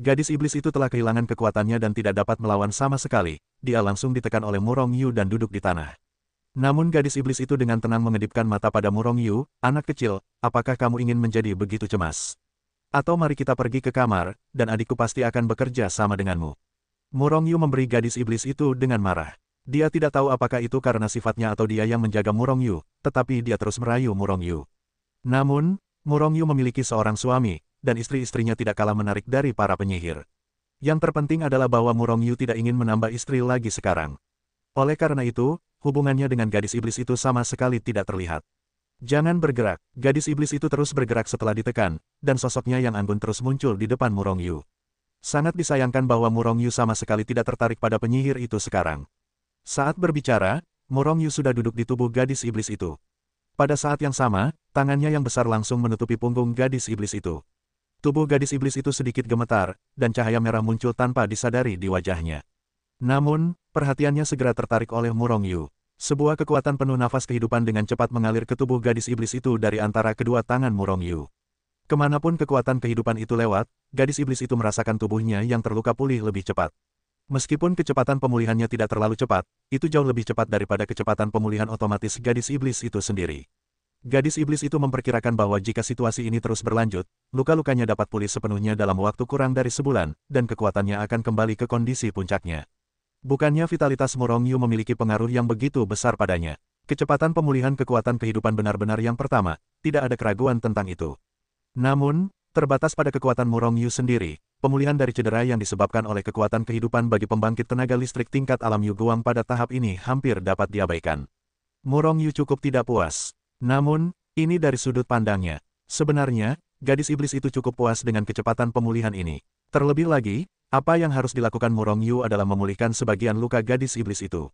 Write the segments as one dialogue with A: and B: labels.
A: Gadis iblis itu telah kehilangan kekuatannya dan tidak dapat melawan sama sekali. Dia langsung ditekan oleh Murong Yu dan duduk di tanah. Namun gadis iblis itu dengan tenang mengedipkan mata pada Murong Yu, "Anak kecil, apakah kamu ingin menjadi begitu cemas? Atau mari kita pergi ke kamar, dan adikku pasti akan bekerja sama denganmu." Murong Yu memberi gadis iblis itu dengan marah. Dia tidak tahu apakah itu karena sifatnya atau dia yang menjaga Murong Yu, tetapi dia terus merayu Murong Yu. Namun, Murong Yu memiliki seorang suami, dan istri-istrinya tidak kalah menarik dari para penyihir. Yang terpenting adalah bahwa Murong Yu tidak ingin menambah istri lagi sekarang. Oleh karena itu, hubungannya dengan gadis iblis itu sama sekali tidak terlihat. "Jangan bergerak." Gadis iblis itu terus bergerak setelah ditekan, dan sosoknya yang anggun terus muncul di depan Murong Yu. Sangat disayangkan bahwa Murong Yu sama sekali tidak tertarik pada penyihir itu sekarang. Saat berbicara, Murong Yu sudah duduk di tubuh gadis iblis itu. Pada saat yang sama, tangannya yang besar langsung menutupi punggung gadis iblis itu. Tubuh gadis iblis itu sedikit gemetar, dan cahaya merah muncul tanpa disadari di wajahnya. Namun, perhatiannya segera tertarik oleh Murong Yu. Sebuah kekuatan penuh nafas kehidupan dengan cepat mengalir ke tubuh gadis iblis itu dari antara kedua tangan Murong Yu. Kemanapun kekuatan kehidupan itu lewat, gadis iblis itu merasakan tubuhnya yang terluka pulih lebih cepat. Meskipun kecepatan pemulihannya tidak terlalu cepat, itu jauh lebih cepat daripada kecepatan pemulihan otomatis gadis iblis itu sendiri. Gadis iblis itu memperkirakan bahwa jika situasi ini terus berlanjut, luka-lukanya dapat pulih sepenuhnya dalam waktu kurang dari sebulan, dan kekuatannya akan kembali ke kondisi puncaknya. Bukannya vitalitas Murong Yu memiliki pengaruh yang begitu besar padanya. Kecepatan pemulihan kekuatan kehidupan benar-benar yang pertama, tidak ada keraguan tentang itu. Namun, terbatas pada kekuatan Murong Yu sendiri, pemulihan dari cedera yang disebabkan oleh kekuatan kehidupan bagi pembangkit tenaga listrik tingkat alam Yu Guang pada tahap ini hampir dapat diabaikan. Murong Yu cukup tidak puas. Namun, ini dari sudut pandangnya. Sebenarnya, gadis iblis itu cukup puas dengan kecepatan pemulihan ini. Terlebih lagi, apa yang harus dilakukan Murong Yu adalah memulihkan sebagian luka gadis iblis itu.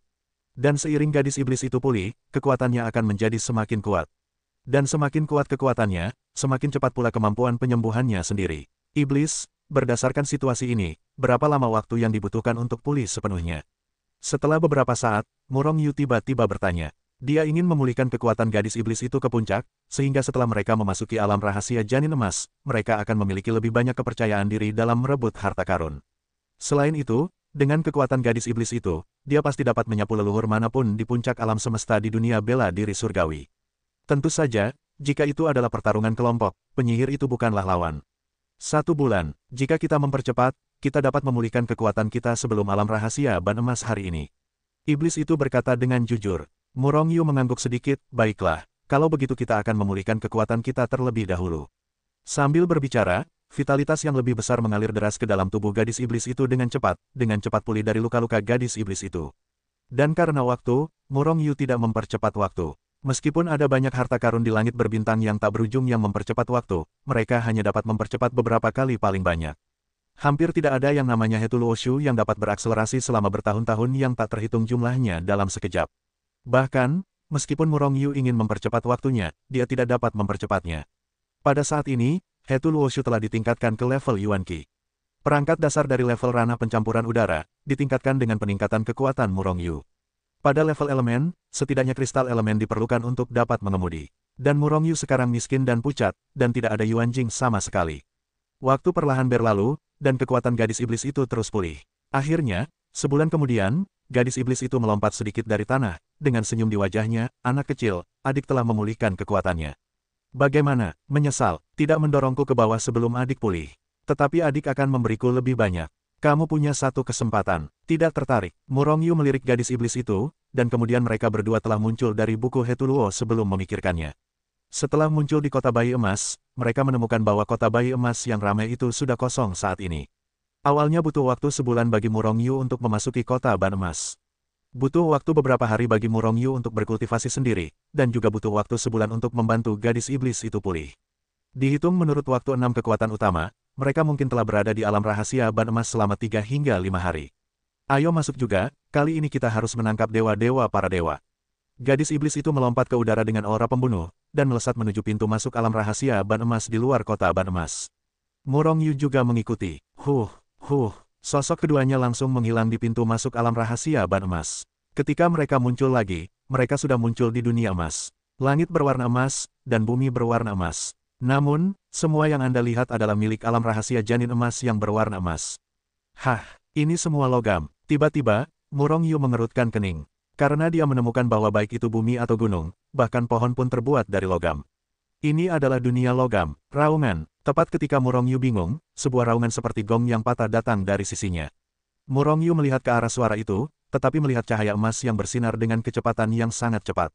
A: Dan seiring gadis iblis itu pulih, kekuatannya akan menjadi semakin kuat. Dan semakin kuat kekuatannya, semakin cepat pula kemampuan penyembuhannya sendiri. "Iblis, berdasarkan situasi ini, berapa lama waktu yang dibutuhkan untuk pulih sepenuhnya?" Setelah beberapa saat, Murong Yu tiba-tiba bertanya. Dia ingin memulihkan kekuatan gadis iblis itu ke puncak, sehingga setelah mereka memasuki alam rahasia janin emas, mereka akan memiliki lebih banyak kepercayaan diri dalam merebut harta karun. Selain itu, dengan kekuatan gadis iblis itu, dia pasti dapat menyapu leluhur manapun di puncak alam semesta di dunia bela diri surgawi. Tentu saja, jika itu adalah pertarungan kelompok, penyihir itu bukanlah lawan. 1 bulan, jika kita mempercepat, kita dapat memulihkan kekuatan kita sebelum alam rahasia ban emas hari ini. Iblis itu berkata dengan jujur. Murong Yu mengangguk sedikit, "Baiklah, kalau begitu kita akan memulihkan kekuatan kita terlebih dahulu." Sambil berbicara, vitalitas yang lebih besar mengalir deras ke dalam tubuh gadis iblis itu dengan cepat pulih dari luka-luka gadis iblis itu. Dan karena waktu, Murong Yu tidak mempercepat waktu. Meskipun ada banyak harta karun di langit berbintang yang tak berujung yang mempercepat waktu, mereka hanya dapat mempercepat beberapa kali paling banyak. Hampir tidak ada yang namanya Hetu Luoshu yang dapat berakselerasi selama bertahun-tahun yang tak terhitung jumlahnya dalam sekejap. Bahkan, meskipun Murong Yu ingin mempercepat waktunya, dia tidak dapat mempercepatnya. Pada saat ini, Hetu Luoshu telah ditingkatkan ke level Yuan Qi. Perangkat dasar dari level ranah pencampuran udara, ditingkatkan dengan peningkatan kekuatan Murong Yu. Pada level elemen, setidaknya kristal elemen diperlukan untuk dapat mengemudi. Dan Murong Yu sekarang miskin dan pucat, dan tidak ada Yuan Jing sama sekali. Waktu perlahan berlalu, dan kekuatan gadis iblis itu terus pulih. Akhirnya, sebulan kemudian, gadis iblis itu melompat sedikit dari tanah. Dengan senyum di wajahnya, "Anak kecil, adik telah memulihkan kekuatannya. Bagaimana? Menyesal, tidak mendorongku ke bawah sebelum adik pulih. Tetapi adik akan memberiku lebih banyak. Kamu punya satu kesempatan." Tidak tertarik. Murong Yu melirik gadis iblis itu, dan kemudian mereka berdua telah muncul dari buku Hetu Luo sebelum memikirkannya. Setelah muncul di kota bayi emas, mereka menemukan bahwa kota bayi emas yang ramai itu sudah kosong saat ini. Awalnya butuh waktu sebulan bagi Murong Yu untuk memasuki kota ban emas. Butuh waktu beberapa hari bagi Murong Yu untuk berkultivasi sendiri, dan juga butuh waktu sebulan untuk membantu gadis iblis itu pulih. Dihitung menurut waktu 6 kekuatan utama, mereka mungkin telah berada di alam rahasia ban emas selama 3 hingga 5 hari. "Ayo masuk juga, kali ini kita harus menangkap dewa-dewa para dewa." Gadis iblis itu melompat ke udara dengan aura pembunuh, dan melesat menuju pintu masuk alam rahasia ban emas di luar kota ban emas. Murong Yu juga mengikuti. Sosok keduanya langsung menghilang di pintu masuk alam rahasia ban emas. Ketika mereka muncul lagi, mereka sudah muncul di dunia emas. Langit berwarna emas, dan bumi berwarna emas. Namun, Semua yang Anda lihat adalah milik alam rahasia janin emas yang berwarna emas. Hah, ini semua logam. Tiba-tiba, Murong Yu mengerutkan kening. Karena dia menemukan bahwa baik itu bumi atau gunung, bahkan pohon pun terbuat dari logam. Ini adalah dunia logam, raungan. Tepat ketika Murong Yu bingung, sebuah raungan seperti gong yang patah datang dari sisinya. Murong Yu melihat ke arah suara itu, tetapi melihat cahaya emas yang bersinar dengan kecepatan yang sangat cepat.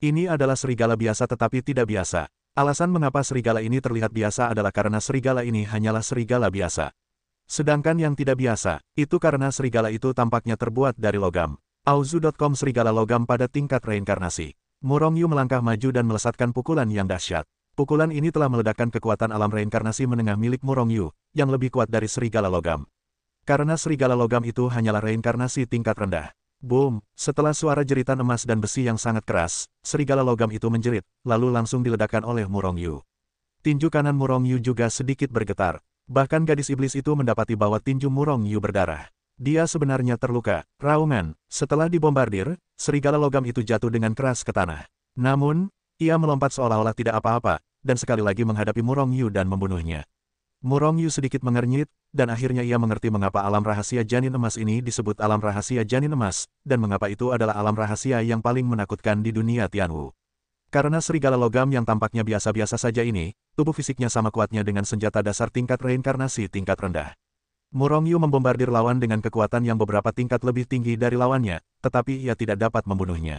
A: Ini adalah serigala biasa tetapi tidak biasa. Alasan mengapa serigala ini terlihat biasa adalah karena serigala ini hanyalah serigala biasa. Sedangkan yang tidak biasa, itu karena serigala itu tampaknya terbuat dari logam. Auzu.com serigala logam pada tingkat reinkarnasi. Murong Yu melangkah maju dan melesatkan pukulan yang dahsyat. Pukulan ini telah meledakkan kekuatan alam reinkarnasi menengah milik Murong Yu, yang lebih kuat dari serigala logam. Karena serigala logam itu hanyalah reinkarnasi tingkat rendah. Boom! Setelah suara jeritan emas dan besi yang sangat keras, serigala logam itu menjerit, lalu langsung diledakkan oleh Murong Yu. Tinju kanan Murong Yu juga sedikit bergetar. Bahkan gadis iblis itu mendapati bahwa tinju Murong Yu berdarah. Dia sebenarnya terluka. Raungan. Setelah dibombardir, serigala logam itu jatuh dengan keras ke tanah. Namun, ia melompat seolah-olah tidak apa-apa, dan sekali lagi menghadapi Murong Yu dan membunuhnya. Murong Yu sedikit mengernyit, dan akhirnya ia mengerti mengapa alam rahasia janin emas ini disebut alam rahasia janin emas, dan mengapa itu adalah alam rahasia yang paling menakutkan di dunia Tianwu. Karena serigala logam yang tampaknya biasa-biasa saja ini, tubuh fisiknya sama kuatnya dengan senjata dasar tingkat reinkarnasi tingkat rendah. Murong Yu membombardir lawan dengan kekuatan yang beberapa tingkat lebih tinggi dari lawannya, tetapi ia tidak dapat membunuhnya.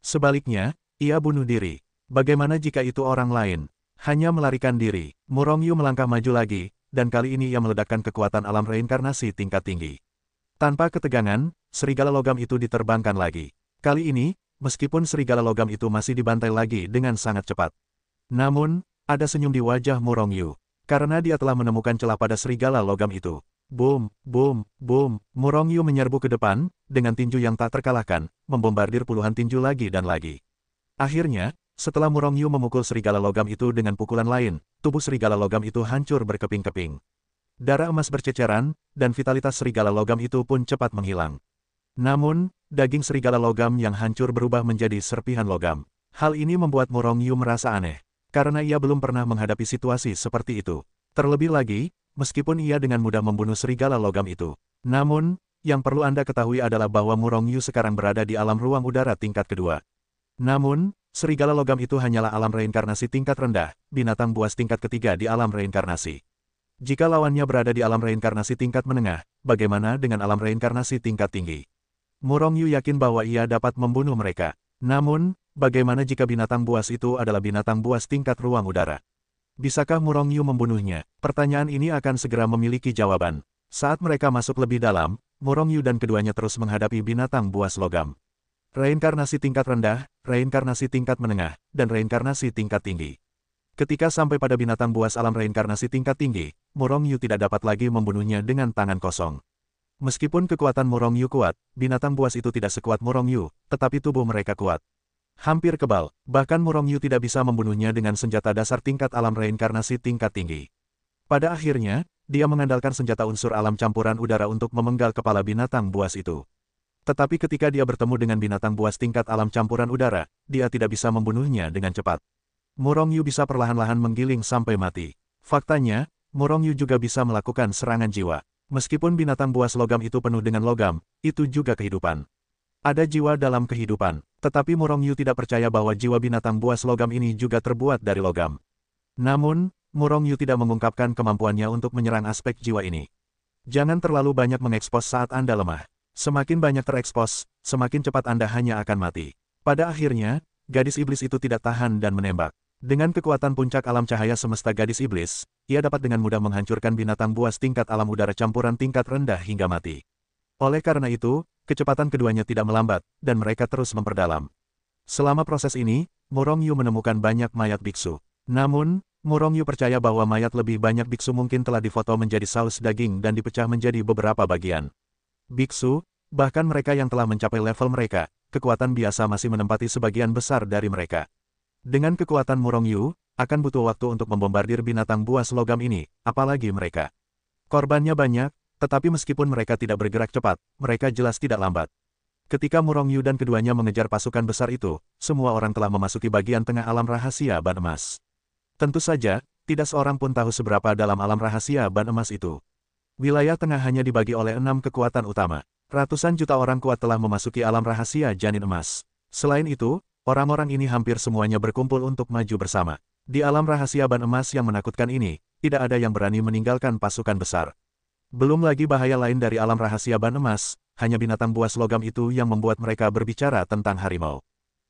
A: Sebaliknya, ia bunuh diri. Bagaimana jika itu orang lain? Hanya melarikan diri, Murong Yu melangkah maju lagi, dan kali ini ia meledakkan kekuatan alam reinkarnasi tingkat tinggi. Tanpa ketegangan, serigala logam itu diterbangkan lagi. Kali ini, meskipun serigala logam itu masih dibantai lagi dengan sangat cepat. Namun, ada senyum di wajah Murong Yu, karena dia telah menemukan celah pada serigala logam itu. Boom, boom, boom, Murong Yu menyerbu ke depan, dengan tinju yang tak terkalahkan, membombardir puluhan tinju lagi dan lagi. Akhirnya, setelah Murong Yu memukul serigala logam itu dengan pukulan lain, tubuh serigala logam itu hancur berkeping-keping. Darah emas berceceran, dan vitalitas serigala logam itu pun cepat menghilang. Namun, daging serigala logam yang hancur berubah menjadi serpihan logam. Hal ini membuat Murong Yu merasa aneh, karena ia belum pernah menghadapi situasi seperti itu. Terlebih lagi, meskipun ia dengan mudah membunuh serigala logam itu. Namun, yang perlu Anda ketahui adalah bahwa Murong Yu sekarang berada di alam ruang udara tingkat kedua. Namun, serigala logam itu hanyalah alam reinkarnasi tingkat rendah, binatang buas tingkat ketiga di alam reinkarnasi. Jika lawannya berada di alam reinkarnasi tingkat menengah, bagaimana dengan alam reinkarnasi tingkat tinggi? Murong Yu yakin bahwa ia dapat membunuh mereka. Namun, bagaimana jika binatang buas itu adalah binatang buas tingkat ruang udara? Bisakah Murong Yu membunuhnya? Pertanyaan ini akan segera memiliki jawaban. Saat mereka masuk lebih dalam, Murong Yu dan keduanya terus menghadapi binatang buas logam. Reinkarnasi tingkat rendah, reinkarnasi tingkat menengah, dan reinkarnasi tingkat tinggi. Ketika sampai pada binatang buas alam reinkarnasi tingkat tinggi, Murong Yu tidak dapat lagi membunuhnya dengan tangan kosong. Meskipun kekuatan Murong Yu kuat, binatang buas itu tidak sekuat Murong Yu, tetapi tubuh mereka kuat. Hampir kebal, bahkan Murong Yu tidak bisa membunuhnya dengan senjata dasar tingkat alam reinkarnasi tingkat tinggi. Pada akhirnya, dia mengandalkan senjata unsur alam campuran udara untuk memenggal kepala binatang buas itu. Tetapi ketika dia bertemu dengan binatang buas tingkat alam campuran udara, dia tidak bisa membunuhnya dengan cepat. Murong Yu bisa perlahan-lahan menggiling sampai mati. Faktanya, Murong Yu juga bisa melakukan serangan jiwa. Meskipun binatang buas logam itu penuh dengan logam, itu juga kehidupan. Ada jiwa dalam kehidupan, tetapi Murong Yu tidak percaya bahwa jiwa binatang buas logam ini juga terbuat dari logam. Namun, Murong Yu tidak mengungkapkan kemampuannya untuk menyerang aspek jiwa ini. Jangan terlalu banyak mengekspos saat Anda lemah. Semakin banyak terekspos, semakin cepat Anda hanya akan mati. Pada akhirnya, gadis iblis itu tidak tahan dan menembak. Dengan kekuatan puncak alam cahaya semesta gadis iblis, ia dapat dengan mudah menghancurkan binatang buas tingkat alam udara campuran tingkat rendah hingga mati. Oleh karena itu, kecepatan keduanya tidak melambat, dan mereka terus memperdalam. Selama proses ini, Murong Yu menemukan banyak mayat biksu. Namun, Murong Yu percaya bahwa mayat lebih banyak biksu mungkin telah difoto menjadi saus daging dan dipecah menjadi beberapa bagian. Biksu, bahkan mereka yang telah mencapai level mereka, kekuatan biasa masih menempati sebagian besar dari mereka. Dengan kekuatan Murong Yu, akan butuh waktu untuk membombardir binatang buas logam ini, apalagi mereka. Korbannya banyak, tetapi meskipun mereka tidak bergerak cepat, mereka jelas tidak lambat. Ketika Murong Yu dan keduanya mengejar pasukan besar itu, semua orang telah memasuki bagian tengah alam rahasia ban emas. Tentu saja, tidak seorang pun tahu seberapa dalam alam rahasia ban emas itu. Wilayah tengah hanya dibagi oleh 6 kekuatan utama. Ratusan juta orang kuat telah memasuki alam rahasia janin emas. Selain itu, orang-orang ini hampir semuanya berkumpul untuk maju bersama. Di alam rahasia ban emas yang menakutkan ini, tidak ada yang berani meninggalkan pasukan besar. Belum lagi bahaya lain dari alam rahasia ban emas, hanya binatang buas logam itu yang membuat mereka berbicara tentang harimau.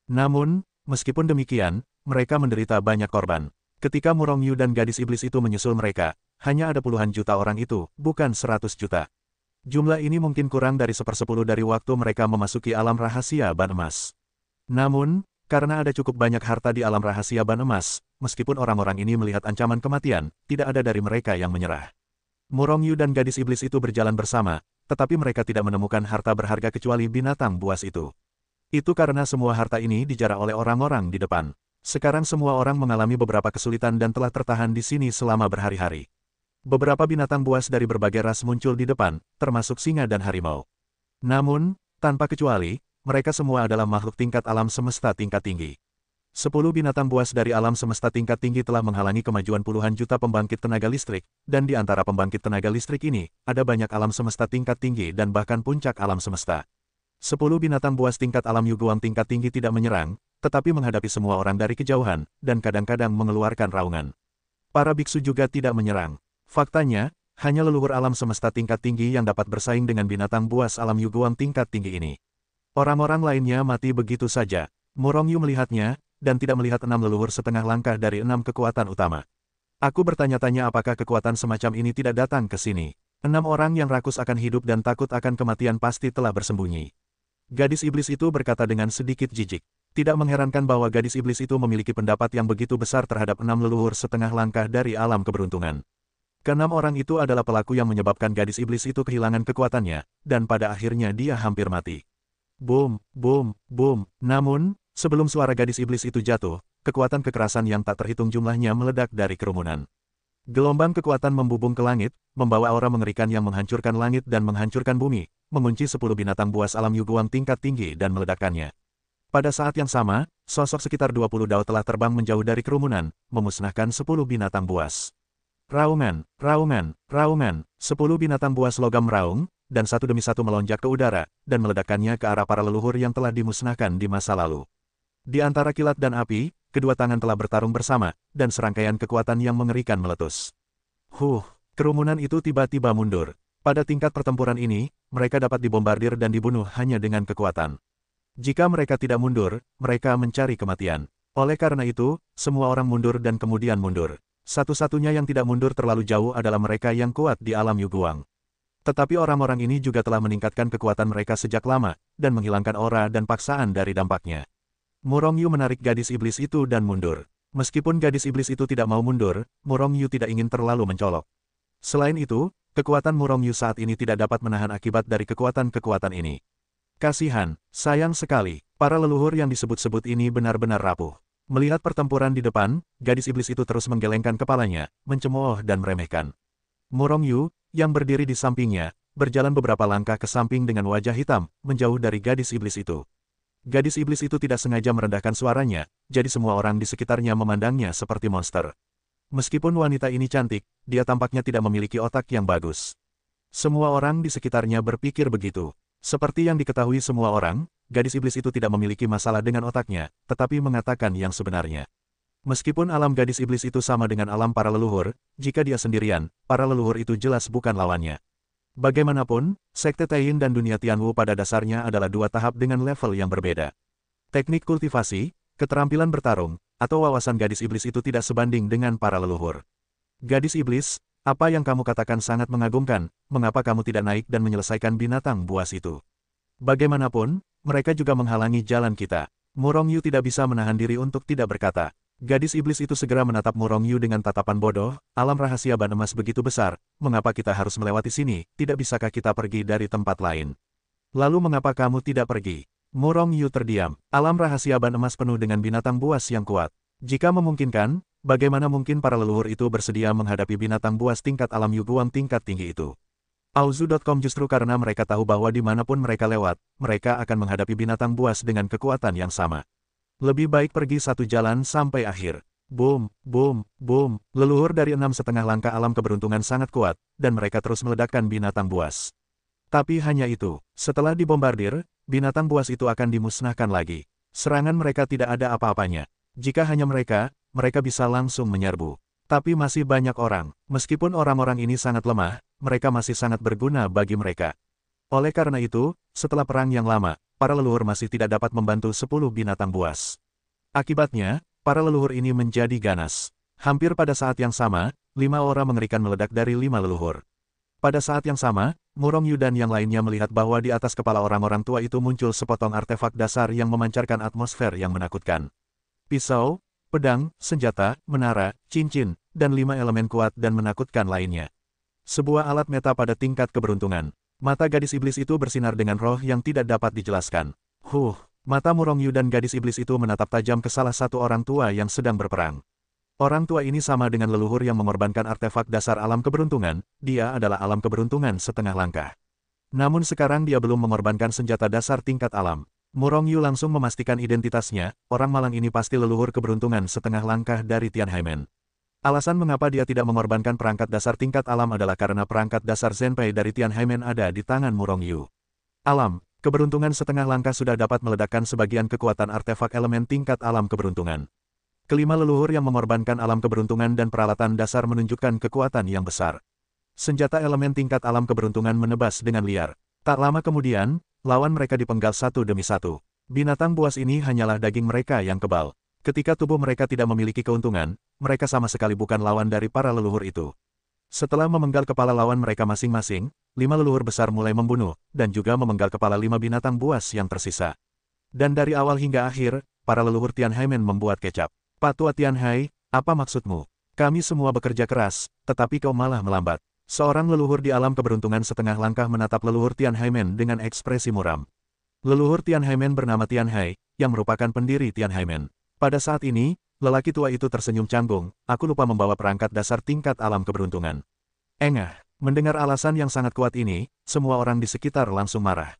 A: Namun, meskipun demikian, mereka menderita banyak korban. Ketika Murong Yu dan gadis iblis itu menyusul mereka, hanya ada puluhan juta orang itu, bukan 100 juta. Jumlah ini mungkin kurang dari 1/10 dari waktu mereka memasuki alam rahasia ban emas. Namun, karena ada cukup banyak harta di alam rahasia ban emas, meskipun orang-orang ini melihat ancaman kematian, tidak ada dari mereka yang menyerah. Murong Yu dan gadis iblis itu berjalan bersama, tetapi mereka tidak menemukan harta berharga kecuali binatang buas itu. Itu karena semua harta ini dijarah oleh orang-orang di depan. Sekarang semua orang mengalami beberapa kesulitan dan telah tertahan di sini selama berhari-hari. Beberapa binatang buas dari berbagai ras muncul di depan, termasuk singa dan harimau. Namun, tanpa kecuali, mereka semua adalah makhluk tingkat alam semesta tingkat tinggi. 10 binatang buas dari alam semesta tingkat tinggi telah menghalangi kemajuan puluhan juta pembangkit tenaga listrik, dan di antara pembangkit tenaga listrik ini, ada banyak alam semesta tingkat tinggi dan bahkan puncak alam semesta. 10 binatang buas tingkat alam Yuguang tingkat tinggi tidak menyerang, tetapi menghadapi semua orang dari kejauhan, dan kadang-kadang mengeluarkan raungan. Para biksu juga tidak menyerang. Faktanya, hanya leluhur alam semesta tingkat tinggi yang dapat bersaing dengan binatang buas alam Yuguang tingkat tinggi ini. Orang-orang lainnya mati begitu saja. Murong Yu melihatnya, dan tidak melihat 6 leluhur setengah langkah dari 6 kekuatan utama. Aku bertanya-tanya apakah kekuatan semacam ini tidak datang ke sini. 6 orang yang rakus akan hidup dan takut akan kematian pasti telah bersembunyi. Gadis iblis itu berkata dengan sedikit jijik. Tidak mengherankan bahwa gadis iblis itu memiliki pendapat yang begitu besar terhadap 6 leluhur setengah langkah dari alam keberuntungan. Keenam orang itu adalah pelaku yang menyebabkan gadis iblis itu kehilangan kekuatannya, dan pada akhirnya dia hampir mati. Boom, boom, boom. Namun, sebelum suara gadis iblis itu jatuh, kekuatan kekerasan yang tak terhitung jumlahnya meledak dari kerumunan. Gelombang kekuatan membubung ke langit, membawa aura mengerikan yang menghancurkan langit dan menghancurkan bumi, mengunci 10 binatang buas alam Yuguang tingkat tinggi dan meledakkannya. Pada saat yang sama, sosok sekitar 20 dao telah terbang menjauh dari kerumunan, memusnahkan 10 binatang buas. Raungan, raungan, raungan, 10 binatang buas logam meraung, dan satu demi satu melonjak ke udara, dan meledakkannya ke arah para leluhur yang telah dimusnahkan di masa lalu. Di antara kilat dan api, kedua tangan telah bertarung bersama, dan serangkaian kekuatan yang mengerikan meletus. Kerumunan itu tiba-tiba mundur. Pada tingkat pertempuran ini, mereka dapat dibombardir dan dibunuh hanya dengan kekuatan. Jika mereka tidak mundur, mereka mencari kematian. Oleh karena itu, semua orang mundur dan kemudian mundur. Satu-satunya yang tidak mundur terlalu jauh adalah mereka yang kuat di alam Yuguang. Tetapi orang-orang ini juga telah meningkatkan kekuatan mereka sejak lama, dan menghilangkan aura dan paksaan dari dampaknya. Murong Yu menarik gadis iblis itu dan mundur. Meskipun gadis iblis itu tidak mau mundur, Murong Yu tidak ingin terlalu mencolok. Selain itu, kekuatan Murong Yu saat ini tidak dapat menahan akibat dari kekuatan-kekuatan ini. Kasihan, sayang sekali, para leluhur yang disebut-sebut ini benar-benar rapuh. Melihat pertempuran di depan, gadis iblis itu terus menggelengkan kepalanya, mencemooh dan meremehkan. Murong Yu, yang berdiri di sampingnya, berjalan beberapa langkah ke samping dengan wajah hitam, menjauh dari gadis iblis itu. Gadis iblis itu tidak sengaja merendahkan suaranya, jadi semua orang di sekitarnya memandangnya seperti monster. Meskipun wanita ini cantik, dia tampaknya tidak memiliki otak yang bagus. Semua orang di sekitarnya berpikir begitu. Seperti yang diketahui semua orang, gadis iblis itu tidak memiliki masalah dengan otaknya, tetapi mengatakan yang sebenarnya. Meskipun alam gadis iblis itu sama dengan alam para leluhur, jika dia sendirian, para leluhur itu jelas bukan lawannya. Bagaimanapun, Sekte Taiyin dan dunia Tianwu pada dasarnya adalah dua tahap dengan level yang berbeda. Teknik kultivasi, keterampilan bertarung, atau wawasan gadis iblis itu tidak sebanding dengan para leluhur. Gadis iblis, apa yang kamu katakan sangat mengagumkan, mengapa kamu tidak naik dan menyelesaikan binatang buas itu? Bagaimanapun, mereka juga menghalangi jalan kita. Murong Yu tidak bisa menahan diri untuk tidak berkata. Gadis iblis itu segera menatap Murong Yu dengan tatapan bodoh, alam rahasia ban emas begitu besar, mengapa kita harus melewati sini, tidak bisakah kita pergi dari tempat lain? Lalu mengapa kamu tidak pergi? Murong Yu terdiam, alam rahasia ban emas penuh dengan binatang buas yang kuat. Jika memungkinkan, bagaimana mungkin para leluhur itu bersedia menghadapi binatang buas tingkat alam Yuguang tingkat tinggi itu? Auzu.com justru karena mereka tahu bahwa dimanapun mereka lewat, mereka akan menghadapi binatang buas dengan kekuatan yang sama. Lebih baik pergi satu jalan sampai akhir. Boom, boom, boom. Leluhur dari 6,5 langkah alam keberuntungan sangat kuat, dan mereka terus meledakkan binatang buas. Tapi hanya itu, setelah dibombardir, binatang buas itu akan dimusnahkan lagi. Serangan mereka tidak ada apa-apanya. Jika hanya mereka, mereka bisa langsung menyerbu. Tapi masih banyak orang. Meskipun orang-orang ini sangat lemah, mereka masih sangat berguna bagi mereka. Oleh karena itu, setelah perang yang lama, para leluhur masih tidak dapat membantu 10 binatang buas. Akibatnya, para leluhur ini menjadi ganas. Hampir pada saat yang sama, 5 aura mengerikan meledak dari 5 leluhur. Pada saat yang sama, Murong Yu dan yang lainnya melihat bahwa di atas kepala orang-orang tua itu muncul sepotong artefak dasar yang memancarkan atmosfer yang menakutkan. Pisau, pedang, senjata, menara, cincin, dan 5 elemen kuat dan menakutkan lainnya. Sebuah alat meta pada tingkat keberuntungan. Mata gadis iblis itu bersinar dengan roh yang tidak dapat dijelaskan. Mata Murong Yu dan gadis iblis itu menatap tajam ke salah satu orang tua yang sedang berperang. Orang tua ini sama dengan leluhur yang mengorbankan artefak dasar alam keberuntungan, dia adalah alam keberuntungan setengah langkah. Namun sekarang dia belum mengorbankan senjata dasar tingkat alam. Murong Yu langsung memastikan identitasnya, orang malang ini pasti leluhur keberuntungan setengah langkah dari Tian Haimen. Alasan mengapa dia tidak mengorbankan perangkat dasar tingkat alam adalah karena perangkat dasar Zenpai dari Tian Haimen ada di tangan Murong Yu. Alam, keberuntungan setengah langkah sudah dapat meledakkan sebagian kekuatan artefak elemen tingkat alam keberuntungan. Kelima leluhur yang mengorbankan alam keberuntungan dan peralatan dasar menunjukkan kekuatan yang besar. Senjata elemen tingkat alam keberuntungan menebas dengan liar. Tak lama kemudian, lawan mereka dipenggal satu demi satu. Binatang buas ini hanyalah daging mereka yang kebal. Ketika tubuh mereka tidak memiliki keuntungan, mereka sama sekali bukan lawan dari para leluhur itu. Setelah memenggal kepala lawan mereka masing-masing, 5 leluhur besar mulai membunuh, dan juga memenggal kepala 5 binatang buas yang tersisa. Dan dari awal hingga akhir, para leluhur Tian Haimen membuat kecap. Pak Tua Tian Hai, apa maksudmu? Kami semua bekerja keras, tetapi kau malah melambat. Seorang leluhur di alam keberuntungan setengah langkah menatap leluhur Tian Haimen dengan ekspresi muram. Leluhur Tian Haimen bernama Tian Hai, yang merupakan pendiri Tian Haimen. Pada saat ini, lelaki tua itu tersenyum canggung, aku lupa membawa perangkat dasar tingkat alam keberuntungan. Engah, mendengar alasan yang sangat kuat ini, semua orang di sekitar langsung marah.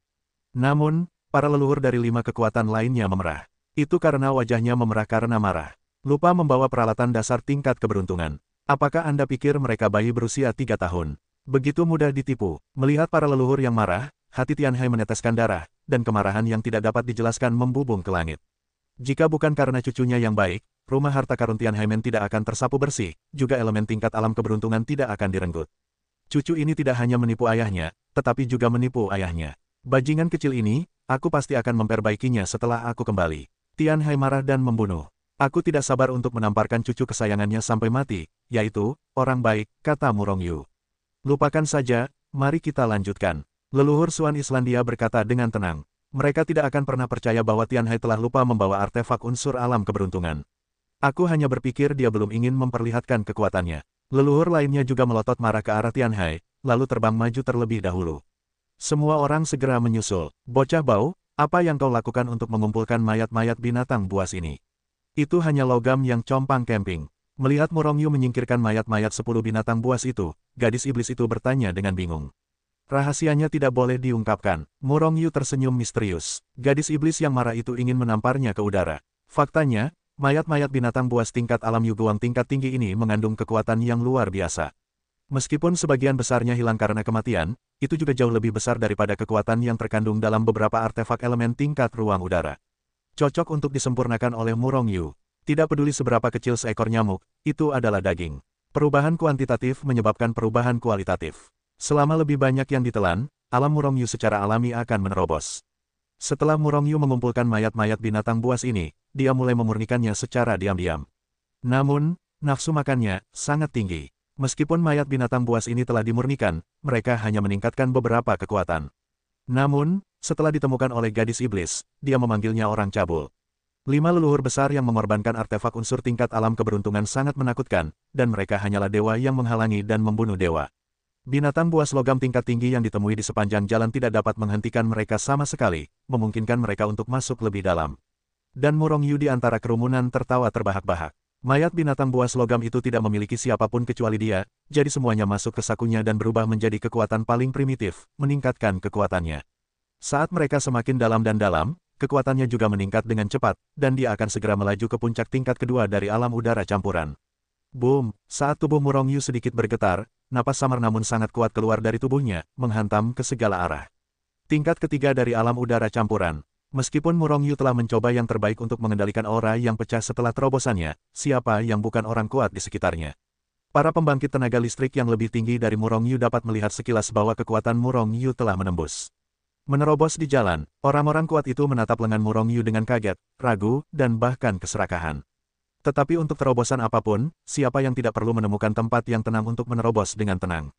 A: Namun, para leluhur dari 5 kekuatan lainnya memerah. Itu karena wajahnya memerah karena marah. Lupa membawa peralatan dasar tingkat keberuntungan. Apakah Anda pikir mereka bayi berusia 3 tahun? Begitu mudah ditipu. Melihat para leluhur yang marah, hati Tian Hai meneteskan darah, dan kemarahan yang tidak dapat dijelaskan membubung ke langit. Jika bukan karena cucunya yang baik, rumah harta karun Tian Haimen tidak akan tersapu bersih, juga elemen tingkat alam keberuntungan tidak akan direnggut. Cucu ini tidak hanya menipu ayahnya, tetapi juga menipu ayahnya. Bajingan kecil ini, aku pasti akan memperbaikinya setelah aku kembali. Tian Hai marah dan membunuh. Aku tidak sabar untuk menamparkan cucu kesayangannya sampai mati, yaitu, orang baik, kata Murong Yu. Lupakan saja, mari kita lanjutkan. Leluhur Suan Islandia berkata dengan tenang. Mereka tidak akan pernah percaya bahwa Tian Hai telah lupa membawa artefak unsur alam keberuntungan. Aku hanya berpikir dia belum ingin memperlihatkan kekuatannya. Leluhur lainnya juga melotot marah ke arah Tian Hai, lalu terbang maju terlebih dahulu. Semua orang segera menyusul. Bocah bau, apa yang kau lakukan untuk mengumpulkan mayat-mayat binatang buas ini? Itu hanya logam yang compang camping. Melihat Murong Yu menyingkirkan mayat-mayat 10 binatang buas itu, gadis iblis itu bertanya dengan bingung. Rahasianya tidak boleh diungkapkan. Murong Yu tersenyum misterius. Gadis iblis yang marah itu ingin menamparnya ke udara. Faktanya, mayat-mayat binatang buas tingkat alam Yuguang tingkat tinggi ini mengandung kekuatan yang luar biasa. Meskipun sebagian besarnya hilang karena kematian, itu juga jauh lebih besar daripada kekuatan yang terkandung dalam beberapa artefak elemen tingkat ruang udara. Cocok untuk disempurnakan oleh Murong Yu. Tidak peduli seberapa kecil seekor nyamuk, itu adalah daging. Perubahan kuantitatif menyebabkan perubahan kualitatif. Selama lebih banyak yang ditelan, alam Murong Yu secara alami akan menerobos. Setelah Murong Yu mengumpulkan mayat-mayat binatang buas ini, dia mulai memurnikannya secara diam-diam. Namun, nafsu makannya sangat tinggi. Meskipun mayat binatang buas ini telah dimurnikan, mereka hanya meningkatkan beberapa kekuatan. Namun, setelah ditemukan oleh gadis iblis, dia memanggilnya orang cabul. 5 leluhur besar yang mengorbankan artefak unsur tingkat alam keberuntungan sangat menakutkan, dan mereka hanyalah dewa yang menghalangi dan membunuh dewa. Binatang buas logam tingkat tinggi yang ditemui di sepanjang jalan tidak dapat menghentikan mereka sama sekali, memungkinkan mereka untuk masuk lebih dalam. Dan Murong Yu di antara kerumunan tertawa terbahak-bahak. Mayat binatang buas logam itu tidak memiliki siapapun kecuali dia, jadi semuanya masuk ke sakunya dan berubah menjadi kekuatan paling primitif, meningkatkan kekuatannya. Saat mereka semakin dalam dan dalam, kekuatannya juga meningkat dengan cepat, dan dia akan segera melaju ke puncak tingkat kedua dari alam udara campuran. Boom! Saat tubuh Murong Yu sedikit bergetar, napas samar namun sangat kuat keluar dari tubuhnya, menghantam ke segala arah. Tingkat ketiga dari alam udara campuran. Meskipun Murong Yu telah mencoba yang terbaik untuk mengendalikan aura yang pecah setelah terobosannya, siapa yang bukan orang kuat di sekitarnya? Para pembangkit tenaga listrik yang lebih tinggi dari Murong Yu dapat melihat sekilas bahwa kekuatan Murong Yu telah menembus. Menerobos di jalan, orang-orang kuat itu menatap lengan Murong Yu dengan kaget, ragu, dan bahkan keserakahan. Tetapi untuk terobosan apapun, siapa yang tidak perlu menemukan tempat yang tenang untuk menerobos dengan tenang?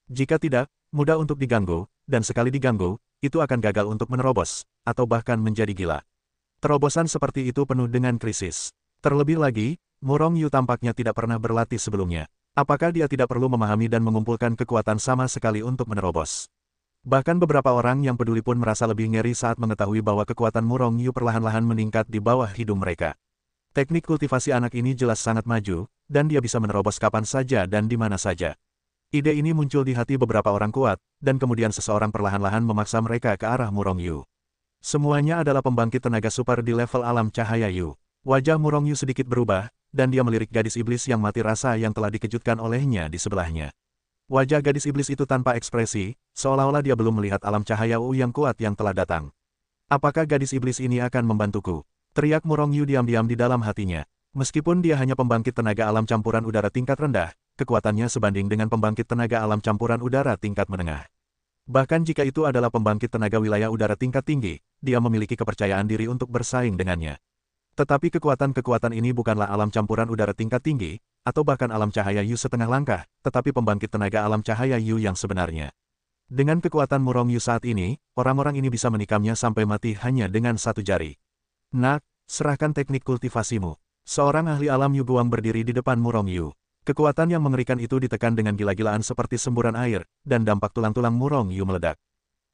A: Jika tidak, mudah untuk diganggu, dan sekali diganggu, itu akan gagal untuk menerobos, atau bahkan menjadi gila. Terobosan seperti itu penuh dengan krisis. Terlebih lagi, Murong Yu tampaknya tidak pernah berlatih sebelumnya. Apakah dia tidak perlu memahami dan mengumpulkan kekuatan sama sekali untuk menerobos? Bahkan beberapa orang yang peduli pun merasa lebih ngeri saat mengetahui bahwa kekuatan Murong Yu perlahan-lahan meningkat di bawah hidung mereka. Teknik kultivasi anak ini jelas sangat maju, dan dia bisa menerobos kapan saja dan di mana saja. Ide ini muncul di hati beberapa orang kuat, dan kemudian seseorang perlahan-lahan memaksa mereka ke arah Murong Yu. Semuanya adalah pembangkit tenaga super di level alam cahaya Yu. Wajah Murong Yu sedikit berubah, dan dia melirik gadis iblis yang mati rasa yang telah dikejutkan olehnya di sebelahnya. Wajah gadis iblis itu tanpa ekspresi, seolah-olah dia belum melihat alam cahaya yang kuat yang telah datang. Apakah gadis iblis ini akan membantuku? Teriak Murong Yu diam-diam di dalam hatinya. Meskipun dia hanya pembangkit tenaga alam campuran udara tingkat rendah, kekuatannya sebanding dengan pembangkit tenaga alam campuran udara tingkat menengah. Bahkan jika itu adalah pembangkit tenaga wilayah udara tingkat tinggi, dia memiliki kepercayaan diri untuk bersaing dengannya. Tetapi kekuatan-kekuatan ini bukanlah alam campuran udara tingkat tinggi, atau bahkan alam cahaya Yu setengah langkah, tetapi pembangkit tenaga alam cahaya Yu yang sebenarnya. Dengan kekuatan Murong Yu saat ini, orang-orang ini bisa menikamnya sampai mati hanya dengan satu jari. Nak, serahkan teknik kultivasimu. Seorang ahli alam Yu Guang berdiri di depan Murong Yu. Kekuatan yang mengerikan itu ditekan dengan gila-gilaan seperti semburan air, dan dampak tulang-tulang Murong Yu meledak.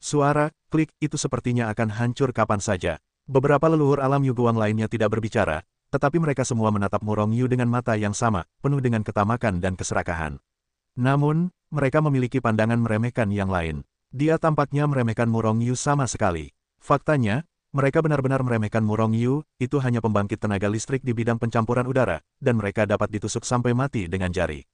A: Suara, klik, itu sepertinya akan hancur kapan saja. Beberapa leluhur alam Yu Guang lainnya tidak berbicara, tetapi mereka semua menatap Murong Yu dengan mata yang sama, penuh dengan ketamakan dan keserakahan. Namun, mereka memiliki pandangan meremehkan yang lain. Dia tampaknya meremehkan Murong Yu sama sekali. Faktanya, mereka benar-benar meremehkan Murong Yu, itu hanya pembangkit tenaga listrik di bidang pencampuran udara, dan mereka dapat ditusuk sampai mati dengan jari.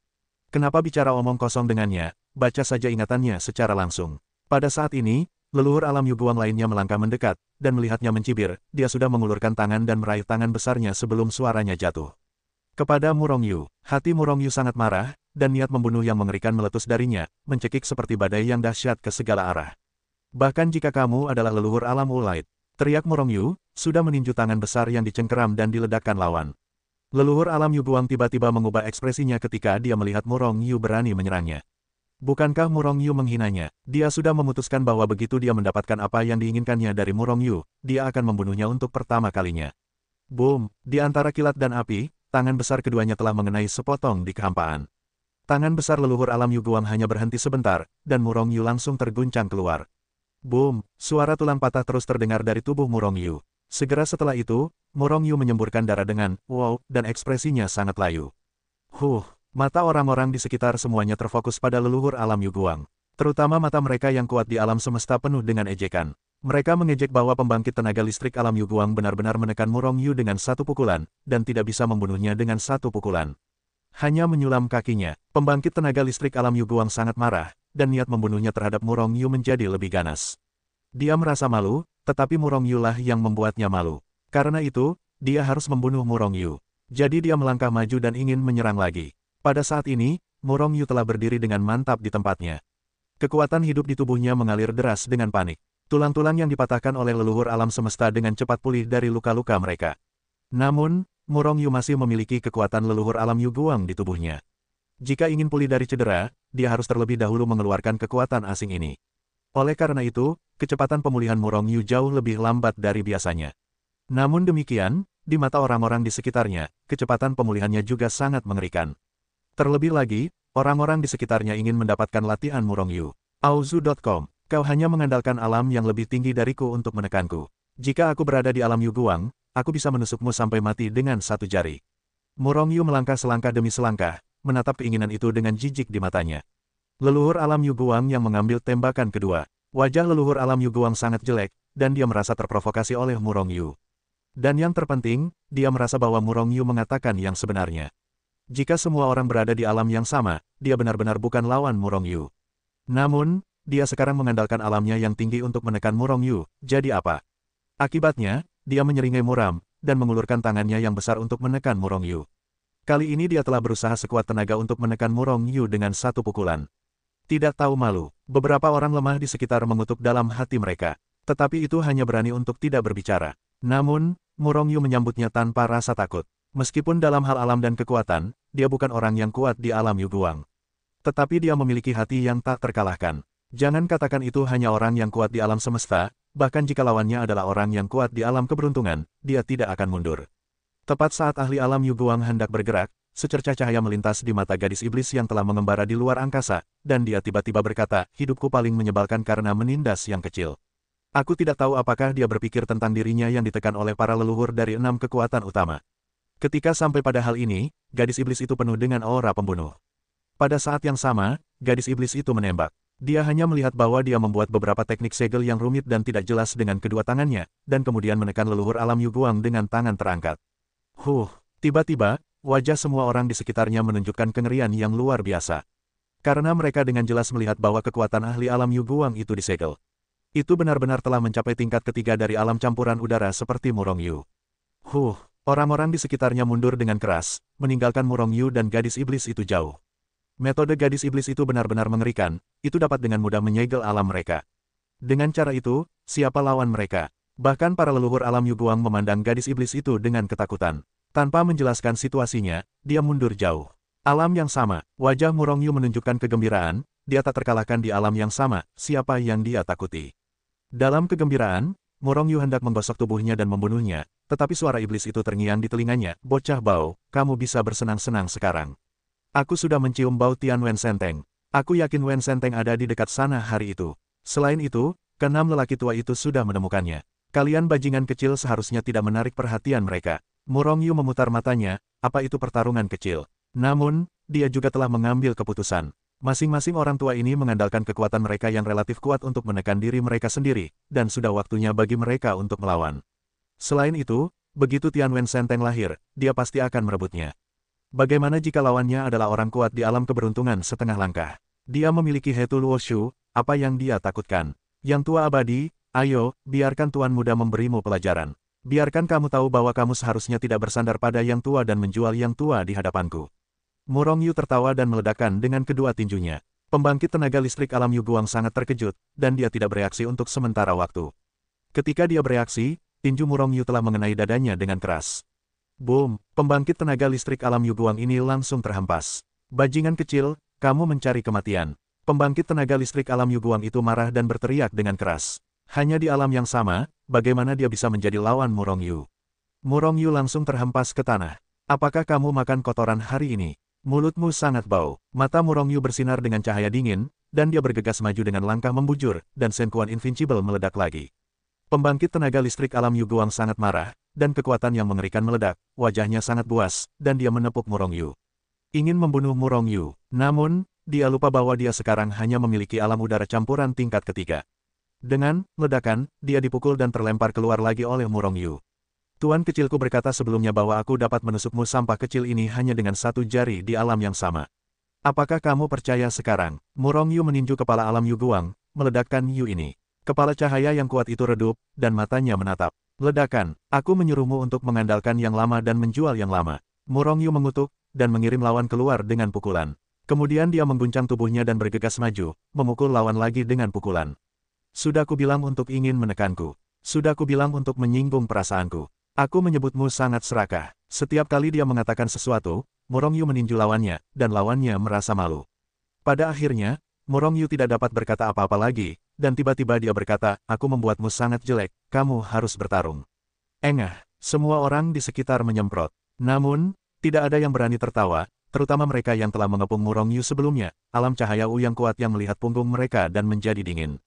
A: Kenapa bicara omong kosong dengannya, baca saja ingatannya secara langsung. Pada saat ini, leluhur alam Yu Guang lainnya melangkah mendekat, dan melihatnya mencibir, dia sudah mengulurkan tangan dan meraih tangan besarnya sebelum suaranya jatuh. Kepada Murong Yu, hati Murong Yu sangat marah, dan niat membunuh yang mengerikan meletus darinya, mencekik seperti badai yang dahsyat ke segala arah. Bahkan jika kamu adalah leluhur alam Ulait, teriak Murong Yu, sudah meninju tangan besar yang dicengkeram dan diledakkan lawan. Leluhur alam Yu Guang tiba-tiba mengubah ekspresinya ketika dia melihat Murong Yu berani menyerangnya. Bukankah Murong Yu menghinanya? Dia sudah memutuskan bahwa begitu dia mendapatkan apa yang diinginkannya dari Murong Yu, dia akan membunuhnya untuk pertama kalinya. Boom! Di antara kilat dan api, tangan besar keduanya telah mengenai sepotong di kehampaan. Tangan besar leluhur alam Yu Guang hanya berhenti sebentar, dan Murong Yu langsung terguncang keluar. Boom! Suara tulang patah terus terdengar dari tubuh Murong Yu. Segera setelah itu, Murong Yu menyemburkan darah dengan wow, dan ekspresinya sangat layu. Mata orang-orang di sekitar semuanya terfokus pada leluhur alam Yu Guang. Terutama mata mereka yang kuat di alam semesta penuh dengan ejekan. Mereka mengejek bahwa pembangkit tenaga listrik alam Yu Guang benar-benar menekan Murong Yu dengan satu pukulan, dan tidak bisa membunuhnya dengan satu pukulan. Hanya menyulam kakinya, pembangkit tenaga listrik alam Yu Guang sangat marah, dan niat membunuhnya terhadap Murong Yu menjadi lebih ganas. Dia merasa malu, tetapi Murong Yu lah yang membuatnya malu. Karena itu, dia harus membunuh Murong Yu. Jadi dia melangkah maju dan ingin menyerang lagi. Pada saat ini, Murong Yu telah berdiri dengan mantap di tempatnya. Kekuatan hidup di tubuhnya mengalir deras dengan panik. Tulang-tulang yang dipatahkan oleh leluhur alam semesta dengan cepat pulih dari luka-luka mereka. Namun, Murong Yu masih memiliki kekuatan leluhur alam Yu Guang di tubuhnya. Jika ingin pulih dari cedera, dia harus terlebih dahulu mengeluarkan kekuatan asing ini. Oleh karena itu, kecepatan pemulihan Murong Yu jauh lebih lambat dari biasanya. Namun demikian, di mata orang-orang di sekitarnya, kecepatan pemulihannya juga sangat mengerikan. Terlebih lagi, orang-orang di sekitarnya ingin mendapatkan latihan Murong Yu. Auzu.com, kau hanya mengandalkan alam yang lebih tinggi dariku untuk menekanku. Jika aku berada di alam Yu Guang, aku bisa menusukmu sampai mati dengan satu jari. Murong Yu melangkah selangkah demi selangkah, menatap keinginan itu dengan jijik di matanya. Leluhur alam Yu Guang yang mengambil tembakan kedua. Wajah leluhur alam Yu Guang sangat jelek, dan dia merasa terprovokasi oleh Murong Yu. Dan yang terpenting, dia merasa bahwa Murong Yu mengatakan yang sebenarnya. Jika semua orang berada di alam yang sama, dia benar-benar bukan lawan Murong Yu. Namun, dia sekarang mengandalkan alamnya yang tinggi untuk menekan Murong Yu, jadi apa? Akibatnya, dia menyeringai muram, dan mengulurkan tangannya yang besar untuk menekan Murong Yu. Kali ini dia telah berusaha sekuat tenaga untuk menekan Murong Yu dengan satu pukulan. Tidak tahu malu, beberapa orang lemah di sekitar mengutuk dalam hati mereka. Tetapi itu hanya berani untuk tidak berbicara. Namun, Murong Yu menyambutnya tanpa rasa takut. Meskipun dalam hal alam dan kekuatan, dia bukan orang yang kuat di alam Yu Guang. Tetapi dia memiliki hati yang tak terkalahkan. Jangan katakan itu hanya orang yang kuat di alam semesta, bahkan jika lawannya adalah orang yang kuat di alam keberuntungan, dia tidak akan mundur. Tepat saat ahli alam Yu Guang hendak bergerak, secercah cahaya melintas di mata gadis iblis yang telah mengembara di luar angkasa, dan dia tiba-tiba berkata, hidupku paling menyebalkan karena menindas yang kecil. Aku tidak tahu apakah dia berpikir tentang dirinya yang ditekan oleh para leluhur dari 6 kekuatan utama. Ketika sampai pada hal ini, gadis iblis itu penuh dengan aura pembunuh. Pada saat yang sama, gadis iblis itu menembak. Dia hanya melihat bahwa dia membuat beberapa teknik segel yang rumit dan tidak jelas dengan kedua tangannya, dan kemudian menekan leluhur alam Yu Guang dengan tangan terangkat. Tiba-tiba, wajah semua orang di sekitarnya menunjukkan kengerian yang luar biasa. Karena mereka dengan jelas melihat bahwa kekuatan ahli alam Yu Guang itu disegel. Itu benar-benar telah mencapai tingkat ketiga dari alam campuran udara seperti Murong Yu. Orang-orang di sekitarnya mundur dengan keras, meninggalkan Murong Yu dan gadis iblis itu jauh. Metode gadis iblis itu benar-benar mengerikan, itu dapat dengan mudah menyegel alam mereka. Dengan cara itu, siapa lawan mereka? Bahkan para leluhur alam Yu Guang memandang gadis iblis itu dengan ketakutan. Tanpa menjelaskan situasinya, dia mundur jauh. Alam yang sama, wajah Murong Yu menunjukkan kegembiraan, dia tak terkalahkan di alam yang sama, siapa yang dia takuti. Dalam kegembiraan, Murong Yu hendak menggosok tubuhnya dan membunuhnya, tetapi suara iblis itu terngiang di telinganya, bocah bau, kamu bisa bersenang-senang sekarang. Aku sudah mencium bau Tian Wen Senteng. Aku yakin Wen Senteng ada di dekat sana hari itu. Selain itu, keenam lelaki tua itu sudah menemukannya. Kalian bajingan kecil seharusnya tidak menarik perhatian mereka. Murong Yu memutar matanya, apa itu pertarungan kecil? Namun, dia juga telah mengambil keputusan. Masing-masing orang tua ini mengandalkan kekuatan mereka yang relatif kuat untuk menekan diri mereka sendiri, dan sudah waktunya bagi mereka untuk melawan. Selain itu, begitu Tian Wen Senteng lahir, dia pasti akan merebutnya. Bagaimana jika lawannya adalah orang kuat di alam keberuntungan setengah langkah? Dia memiliki Hetu Luo Shu, apa yang dia takutkan? Yang tua abadi, ayo, biarkan Tuan Muda memberimu pelajaran. Biarkan kamu tahu bahwa kamu seharusnya tidak bersandar pada yang tua dan menjual yang tua di hadapanku. Murong Yu tertawa dan meledakkan dengan kedua tinjunya. Pembangkit tenaga listrik alam Yu Guang sangat terkejut, dan dia tidak bereaksi untuk sementara waktu. Ketika dia bereaksi, tinju Murong Yu telah mengenai dadanya dengan keras. Boom, pembangkit tenaga listrik alam Yu Guang ini langsung terhempas. Bajingan kecil, kamu mencari kematian. Pembangkit tenaga listrik alam Yu Guang itu marah dan berteriak dengan keras. Hanya di alam yang sama, bagaimana dia bisa menjadi lawan Murong Yu? Murong Yu langsung terhempas ke tanah. Apakah kamu makan kotoran hari ini? Mulutmu sangat bau. Mata Murong Yu bersinar dengan cahaya dingin, dan dia bergegas maju dengan langkah membujur, dan Shen Quan Invincible meledak lagi. Pembangkit tenaga listrik alam Yu Guang sangat marah, dan kekuatan yang mengerikan meledak, wajahnya sangat buas, dan dia menepuk Murong Yu. Ingin membunuh Murong Yu, namun, dia lupa bahwa dia sekarang hanya memiliki alam udara campuran tingkat ketiga. Dengan ledakan, dia dipukul dan terlempar keluar lagi oleh Murong Yu. Tuan kecilku berkata sebelumnya bahwa aku dapat menusukmu sampah kecil ini hanya dengan satu jari di alam yang sama. Apakah kamu percaya sekarang? Murong Yu meninju kepala alam Yu Guang, meledakkan Yu ini. Kepala cahaya yang kuat itu redup, dan matanya menatap. Ledakan, aku menyuruhmu untuk mengandalkan yang lama dan menjual yang lama. Murong Yu mengutuk, dan mengirim lawan keluar dengan pukulan. Kemudian dia mengguncang tubuhnya dan bergegas maju, memukul lawan lagi dengan pukulan. Sudah kubilang untuk ingin menekanku. Sudah kubilang untuk menyinggung perasaanku. Aku menyebutmu sangat serakah. Setiap kali dia mengatakan sesuatu, Murong Yu meninju lawannya, dan lawannya merasa malu. Pada akhirnya, Murong Yu tidak dapat berkata apa-apa lagi, dan tiba-tiba dia berkata, aku membuatmu sangat jelek, kamu harus bertarung. Engah, semua orang di sekitar menyemprot. Namun, tidak ada yang berani tertawa, terutama mereka yang telah mengepung Murong Yu sebelumnya, alam cahaya yang kuat yang melihat punggung mereka dan menjadi dingin.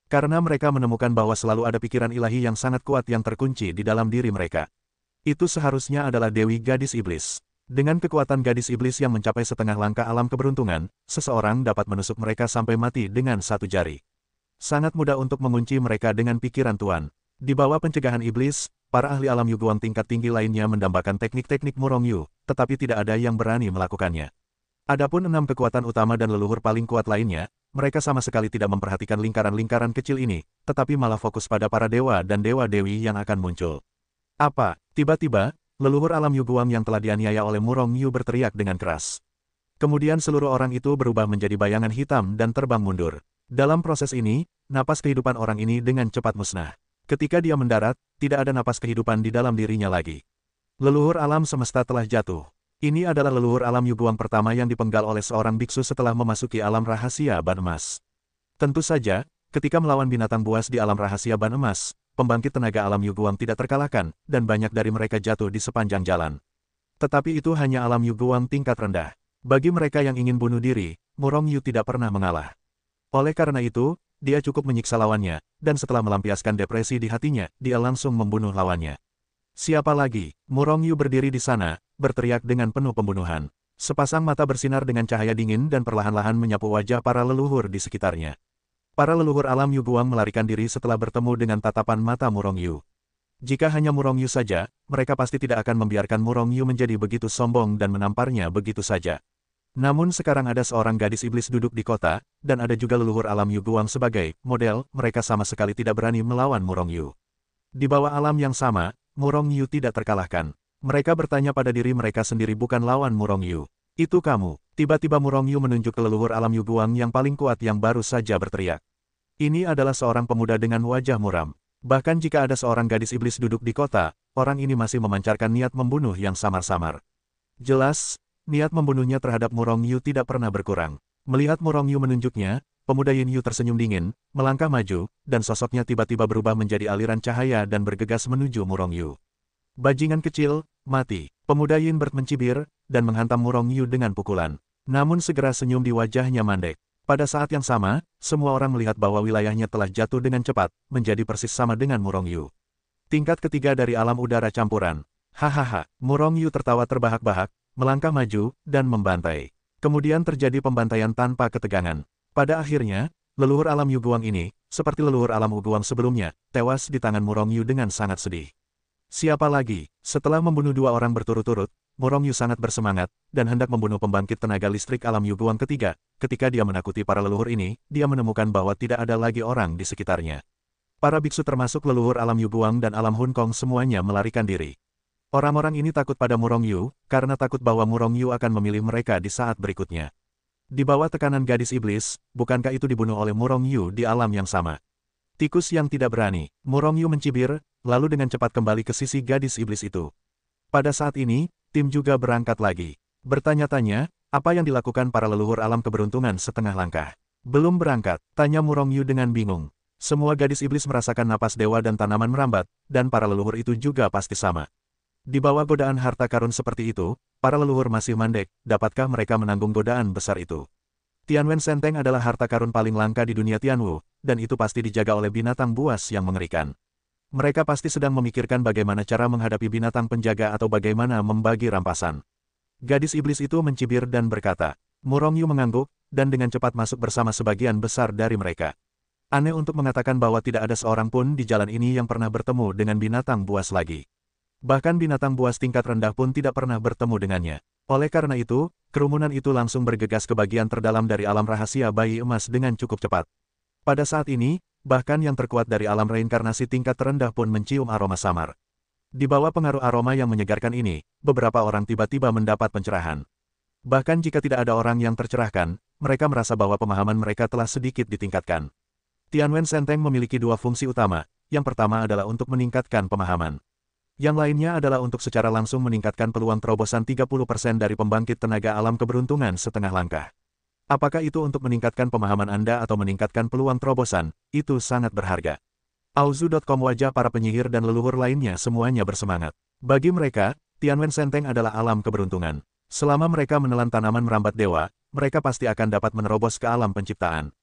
A: Karena mereka menemukan bahwa selalu ada pikiran ilahi yang sangat kuat yang terkunci di dalam diri mereka. Itu seharusnya adalah Dewi Gadis Iblis. Dengan kekuatan gadis iblis yang mencapai setengah langkah alam keberuntungan, seseorang dapat menusuk mereka sampai mati dengan satu jari. Sangat mudah untuk mengunci mereka dengan pikiran Tuan. Di bawah pencegahan iblis, para ahli alam Yuguang tingkat tinggi lainnya mendambakan teknik-teknik Murong Yu, tetapi tidak ada yang berani melakukannya. Adapun 6 kekuatan utama dan leluhur paling kuat lainnya, mereka sama sekali tidak memperhatikan lingkaran-lingkaran kecil ini, tetapi malah fokus pada para dewa dan dewa-dewi yang akan muncul. Apa? Tiba-tiba, leluhur alam Yuguang yang telah dianiaya oleh Murong Yu berteriak dengan keras. Kemudian seluruh orang itu berubah menjadi bayangan hitam dan terbang mundur. Dalam proses ini, napas kehidupan orang ini dengan cepat musnah. Ketika dia mendarat, tidak ada napas kehidupan di dalam dirinya lagi. Leluhur alam semesta telah jatuh. Ini adalah leluhur alam Yuguang pertama yang dipenggal oleh seorang biksu setelah memasuki alam rahasia ban emas. Tentu saja, ketika melawan binatang buas di alam rahasia ban emas, pembangkit tenaga alam Yuguang tidak terkalahkan, dan banyak dari mereka jatuh di sepanjang jalan. Tetapi itu hanya alam Yuguang tingkat rendah. Bagi mereka yang ingin bunuh diri, Murong Yu tidak pernah mengalah. Oleh karena itu, dia cukup menyiksa lawannya, dan setelah melampiaskan depresi di hatinya, dia langsung membunuh lawannya. Siapa lagi? Murong Yu berdiri di sana, berteriak dengan penuh pembunuhan. Sepasang mata bersinar dengan cahaya dingin dan perlahan-lahan menyapu wajah para leluhur di sekitarnya. Para leluhur alam Yuguang melarikan diri setelah bertemu dengan tatapan mata Murong Yu. Jika hanya Murong Yu saja, mereka pasti tidak akan membiarkan Murong Yu menjadi begitu sombong dan menamparnya begitu saja. Namun sekarang ada seorang gadis iblis duduk di kota, dan ada juga leluhur alam Yuguang sebagai model, mereka sama sekali tidak berani melawan Murong Yu. Di bawah alam yang sama, Murong Yu tidak terkalahkan. Mereka bertanya pada diri mereka sendiri bukan lawan Murong Yu. Itu kamu. Tiba-tiba Murong Yu menunjuk ke leluhur alam Yuguang yang paling kuat yang baru saja berteriak. Ini adalah seorang pemuda dengan wajah muram. Bahkan jika ada seorang gadis iblis duduk di kota, orang ini masih memancarkan niat membunuh yang samar-samar. Jelas, niat membunuhnya terhadap Murong Yu tidak pernah berkurang. Melihat Murong Yu menunjuknya, pemuda Yin Yu tersenyum dingin, melangkah maju, dan sosoknya tiba-tiba berubah menjadi aliran cahaya dan bergegas menuju Murong Yu. Bajingan kecil, mati. Pemuda Yin Bird mencibir, dan menghantam Murong Yu dengan pukulan. Namun segera senyum di wajahnya mandek. Pada saat yang sama, semua orang melihat bahwa wilayahnya telah jatuh dengan cepat, menjadi persis sama dengan Murong Yu. Tingkat ketiga dari alam udara campuran. Hahaha, Murong Yu tertawa terbahak-bahak, melangkah maju, dan membantai. Kemudian terjadi pembantaian tanpa ketegangan. Pada akhirnya, leluhur alam Yuguang ini, seperti leluhur alam Yuguang sebelumnya, tewas di tangan Murong Yu dengan sangat sedih. Siapa lagi? Setelah membunuh 2 orang berturut-turut, Murong Yu sangat bersemangat, dan hendak membunuh pembangkit tenaga listrik alam Yuguang ketiga. Ketika dia menakuti para leluhur ini, dia menemukan bahwa tidak ada lagi orang di sekitarnya. Para biksu termasuk leluhur alam Yuguang dan alam Hun Kong semuanya melarikan diri. Orang-orang ini takut pada Murong Yu, karena takut bahwa Murong Yu akan memilih mereka di saat berikutnya. Di bawah tekanan gadis iblis, bukankah itu dibunuh oleh Murong Yu di alam yang sama? Tikus yang tidak berani, Murong Yu mencibir, lalu dengan cepat kembali ke sisi gadis iblis itu. Pada saat ini, tim juga berangkat lagi. Bertanya-tanya, apa yang dilakukan para leluhur alam keberuntungan setengah langkah? Belum berangkat, tanya Murong Yu dengan bingung. Semua gadis iblis merasakan napas dewa dan tanaman merambat, dan para leluhur itu juga pasti sama. Di bawah godaan harta karun seperti itu, para leluhur masih mandek, dapatkah mereka menanggung godaan besar itu? Tianwen Senteng adalah harta karun paling langka di dunia Tianwu, dan itu pasti dijaga oleh binatang buas yang mengerikan. Mereka pasti sedang memikirkan bagaimana cara menghadapi binatang penjaga atau bagaimana membagi rampasan. Gadis iblis itu mencibir dan berkata. Murong Yu mengangguk, dan dengan cepat masuk bersama sebagian besar dari mereka. Aneh untuk mengatakan bahwa tidak ada seorang pun di jalan ini yang pernah bertemu dengan binatang buas lagi. Bahkan binatang buas tingkat rendah pun tidak pernah bertemu dengannya. Oleh karena itu, kerumunan itu langsung bergegas ke bagian terdalam dari alam rahasia bayi emas dengan cukup cepat. Pada saat ini, bahkan yang terkuat dari alam reinkarnasi tingkat terendah pun mencium aroma samar. Di bawah pengaruh aroma yang menyegarkan ini, beberapa orang tiba-tiba mendapat pencerahan. Bahkan jika tidak ada orang yang tercerahkan, mereka merasa bahwa pemahaman mereka telah sedikit ditingkatkan. Tianwen Senteng memiliki 2 fungsi utama, yang pertama adalah untuk meningkatkan pemahaman. Yang lainnya adalah untuk secara langsung meningkatkan peluang terobosan 30% dari pembangkit tenaga alam keberuntungan setengah langkah. Apakah itu untuk meningkatkan pemahaman Anda atau meningkatkan peluang terobosan, itu sangat berharga. Auzu.com wajah para penyihir dan leluhur lainnya semuanya bersemangat. Bagi mereka, Tianwen Senteng adalah alam keberuntungan. Selama mereka menelan tanaman merambat dewa, mereka pasti akan dapat menerobos ke alam penciptaan.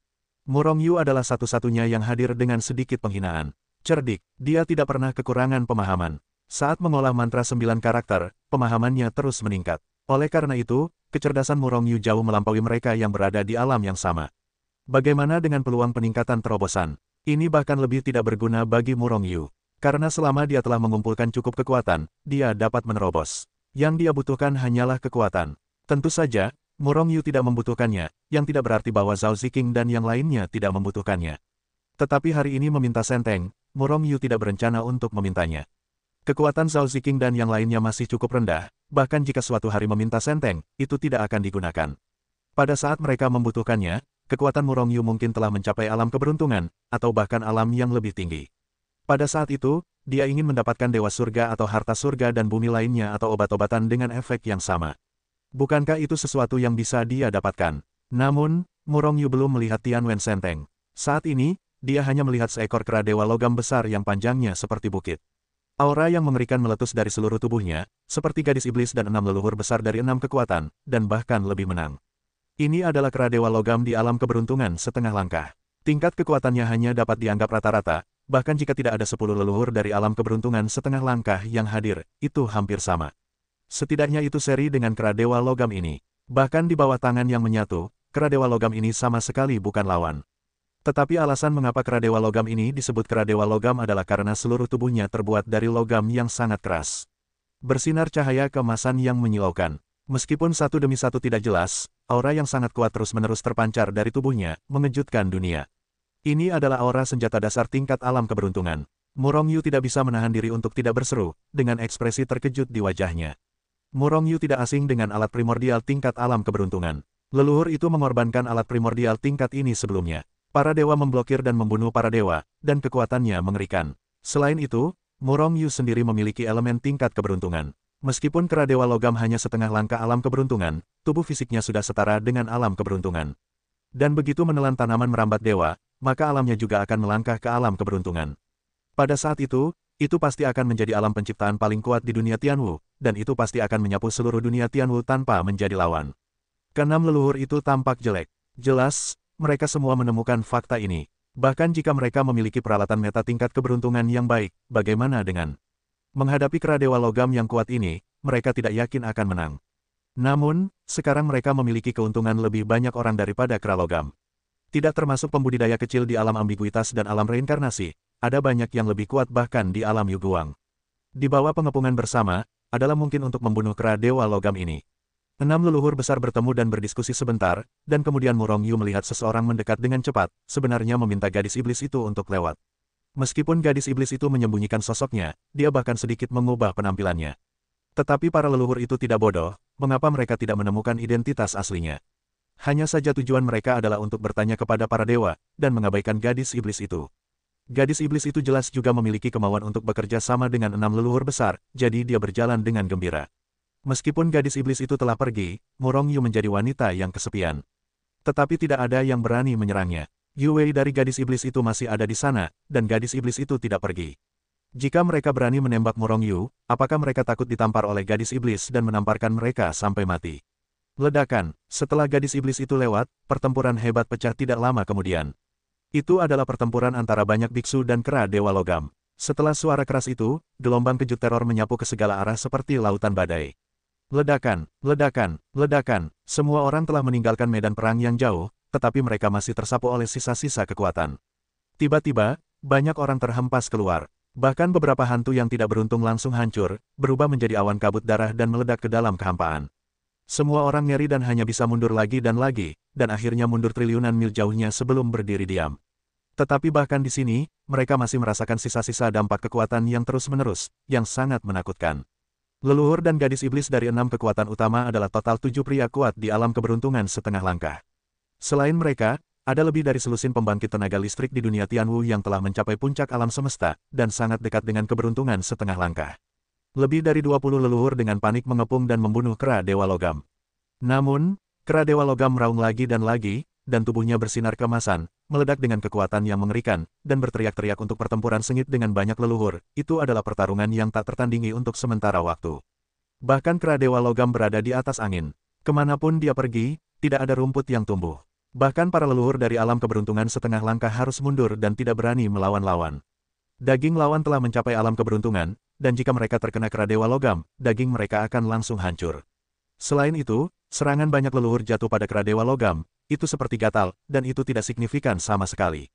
A: Murong Yu adalah satu-satunya yang hadir dengan sedikit penghinaan. Cerdik, dia tidak pernah kekurangan pemahaman. Saat mengolah mantra 9 karakter, pemahamannya terus meningkat. Oleh karena itu, kecerdasan Murong Yu jauh melampaui mereka yang berada di alam yang sama. Bagaimana dengan peluang peningkatan terobosan? Ini bahkan lebih tidak berguna bagi Murong Yu. Karena selama dia telah mengumpulkan cukup kekuatan, dia dapat menerobos. Yang dia butuhkan hanyalah kekuatan. Tentu saja, Murong Yu tidak membutuhkannya, yang tidak berarti bahwa Zhao Ziqing dan yang lainnya tidak membutuhkannya. Tetapi hari ini meminta Senteng, Murong Yu tidak berencana untuk memintanya. Kekuatan Zhao Ziqing dan yang lainnya masih cukup rendah, bahkan jika suatu hari meminta Senteng, itu tidak akan digunakan. Pada saat mereka membutuhkannya, kekuatan Murong Yu mungkin telah mencapai alam keberuntungan, atau bahkan alam yang lebih tinggi. Pada saat itu, dia ingin mendapatkan dewa surga atau harta surga dan bumi lainnya atau obat-obatan dengan efek yang sama. Bukankah itu sesuatu yang bisa dia dapatkan? Namun, Murong Yu belum melihat Tianwen Senteng. Saat ini, dia hanya melihat seekor kera dewa logam besar yang panjangnya seperti bukit. Aura yang mengerikan meletus dari seluruh tubuhnya, seperti gadis iblis dan 6 leluhur besar dari 6 kekuatan, dan bahkan lebih menang. Ini adalah kera dewa logam di alam keberuntungan setengah langkah. Tingkat kekuatannya hanya dapat dianggap rata-rata, bahkan jika tidak ada 10 leluhur dari alam keberuntungan setengah langkah yang hadir, itu hampir sama. Setidaknya itu seri dengan kera dewa logam ini. Bahkan di bawah tangan yang menyatu, kera dewa logam ini sama sekali bukan lawan. Tetapi alasan mengapa kera dewa logam ini disebut kera dewa logam adalah karena seluruh tubuhnya terbuat dari logam yang sangat keras. Bersinar cahaya keemasan yang menyilaukan. Meskipun satu demi satu tidak jelas, aura yang sangat kuat terus-menerus terpancar dari tubuhnya, mengejutkan dunia. Ini adalah aura senjata dasar tingkat alam keberuntungan. Murong Yu tidak bisa menahan diri untuk tidak berseru, dengan ekspresi terkejut di wajahnya. Murong Yu tidak asing dengan alat primordial tingkat alam keberuntungan. Leluhur itu mengorbankan alat primordial tingkat ini sebelumnya. Para dewa memblokir dan membunuh para dewa, dan kekuatannya mengerikan. Selain itu, Murong Yu sendiri memiliki elemen tingkat keberuntungan. Meskipun kera dewa logam hanya setengah langkah alam keberuntungan, tubuh fisiknya sudah setara dengan alam keberuntungan. Dan begitu menelan tanaman merambat dewa, maka alamnya juga akan melangkah ke alam keberuntungan. Pada saat itu pasti akan menjadi alam penciptaan paling kuat di dunia Tianwu, dan itu pasti akan menyapu seluruh dunia Tianwu tanpa menjadi lawan. Keenam leluhur itu tampak jelek. Jelas, mereka semua menemukan fakta ini. Bahkan jika mereka memiliki peralatan meta tingkat keberuntungan yang baik, bagaimana dengan menghadapi kera dewa logam yang kuat ini, mereka tidak yakin akan menang. Namun, sekarang mereka memiliki keuntungan lebih banyak orang daripada kera logam. Tidak termasuk pembudidaya kecil di alam ambiguitas dan alam reinkarnasi, ada banyak yang lebih kuat bahkan di alam Yuguang. Di bawah pengepungan bersama, adalah mungkin untuk membunuh kera dewa logam ini. 6 leluhur besar bertemu dan berdiskusi sebentar, dan kemudian Murong Yu melihat seseorang mendekat dengan cepat, sebenarnya meminta gadis iblis itu untuk lewat. Meskipun gadis iblis itu menyembunyikan sosoknya, dia bahkan sedikit mengubah penampilannya. Tetapi para leluhur itu tidak bodoh, mengapa mereka tidak menemukan identitas aslinya? Hanya saja tujuan mereka adalah untuk bertanya kepada para dewa, dan mengabaikan gadis iblis itu. Gadis iblis itu jelas juga memiliki kemauan untuk bekerja sama dengan 6 leluhur besar, jadi dia berjalan dengan gembira. Meskipun gadis iblis itu telah pergi, Murong Yu menjadi wanita yang kesepian. Tetapi tidak ada yang berani menyerangnya. Yu Wei dari gadis iblis itu masih ada di sana, dan gadis iblis itu tidak pergi. Jika mereka berani menembak Murong Yu, apakah mereka takut ditampar oleh gadis iblis dan menamparkan mereka sampai mati? Ledakan. Setelah gadis iblis itu lewat, pertempuran hebat pecah tidak lama kemudian. Itu adalah pertempuran antara banyak biksu dan kera dewa logam. Setelah suara keras itu, gelombang kejut teror menyapu ke segala arah seperti lautan badai. Ledakan, ledakan, ledakan. Semua orang telah meninggalkan medan perang yang jauh, tetapi mereka masih tersapu oleh sisa-sisa kekuatan. Tiba-tiba, banyak orang terhempas keluar. Bahkan beberapa hantu yang tidak beruntung langsung hancur, berubah menjadi awan kabut darah dan meledak ke dalam kehampaan. Semua orang ngeri dan hanya bisa mundur lagi, dan akhirnya mundur triliunan mil jauhnya sebelum berdiri diam. Tetapi bahkan di sini, mereka masih merasakan sisa-sisa dampak kekuatan yang terus-menerus, yang sangat menakutkan. Leluhur dan gadis iblis dari 6 kekuatan utama adalah total 7 pria kuat di alam keberuntungan setengah langkah. Selain mereka, ada lebih dari selusin pembangkit tenaga listrik di dunia Tianwu yang telah mencapai puncak alam semesta, dan sangat dekat dengan keberuntungan setengah langkah. Lebih dari 20 leluhur dengan panik mengepung dan membunuh kera dewa logam. Namun, kera dewa logam meraung lagi, dan tubuhnya bersinar keemasan, meledak dengan kekuatan yang mengerikan, dan berteriak-teriak untuk pertempuran sengit dengan banyak leluhur. Itu adalah pertarungan yang tak tertandingi untuk sementara waktu. Bahkan kera dewa logam berada di atas angin. Kemanapun dia pergi, tidak ada rumput yang tumbuh. Bahkan para leluhur dari alam keberuntungan setengah langkah harus mundur dan tidak berani melawan lawan. Daging lawan telah mencapai alam keberuntungan, dan jika mereka terkena kera dewa logam, daging mereka akan langsung hancur. Selain itu, serangan banyak leluhur jatuh pada kera dewa logam, itu seperti gatal, dan itu tidak signifikan sama sekali.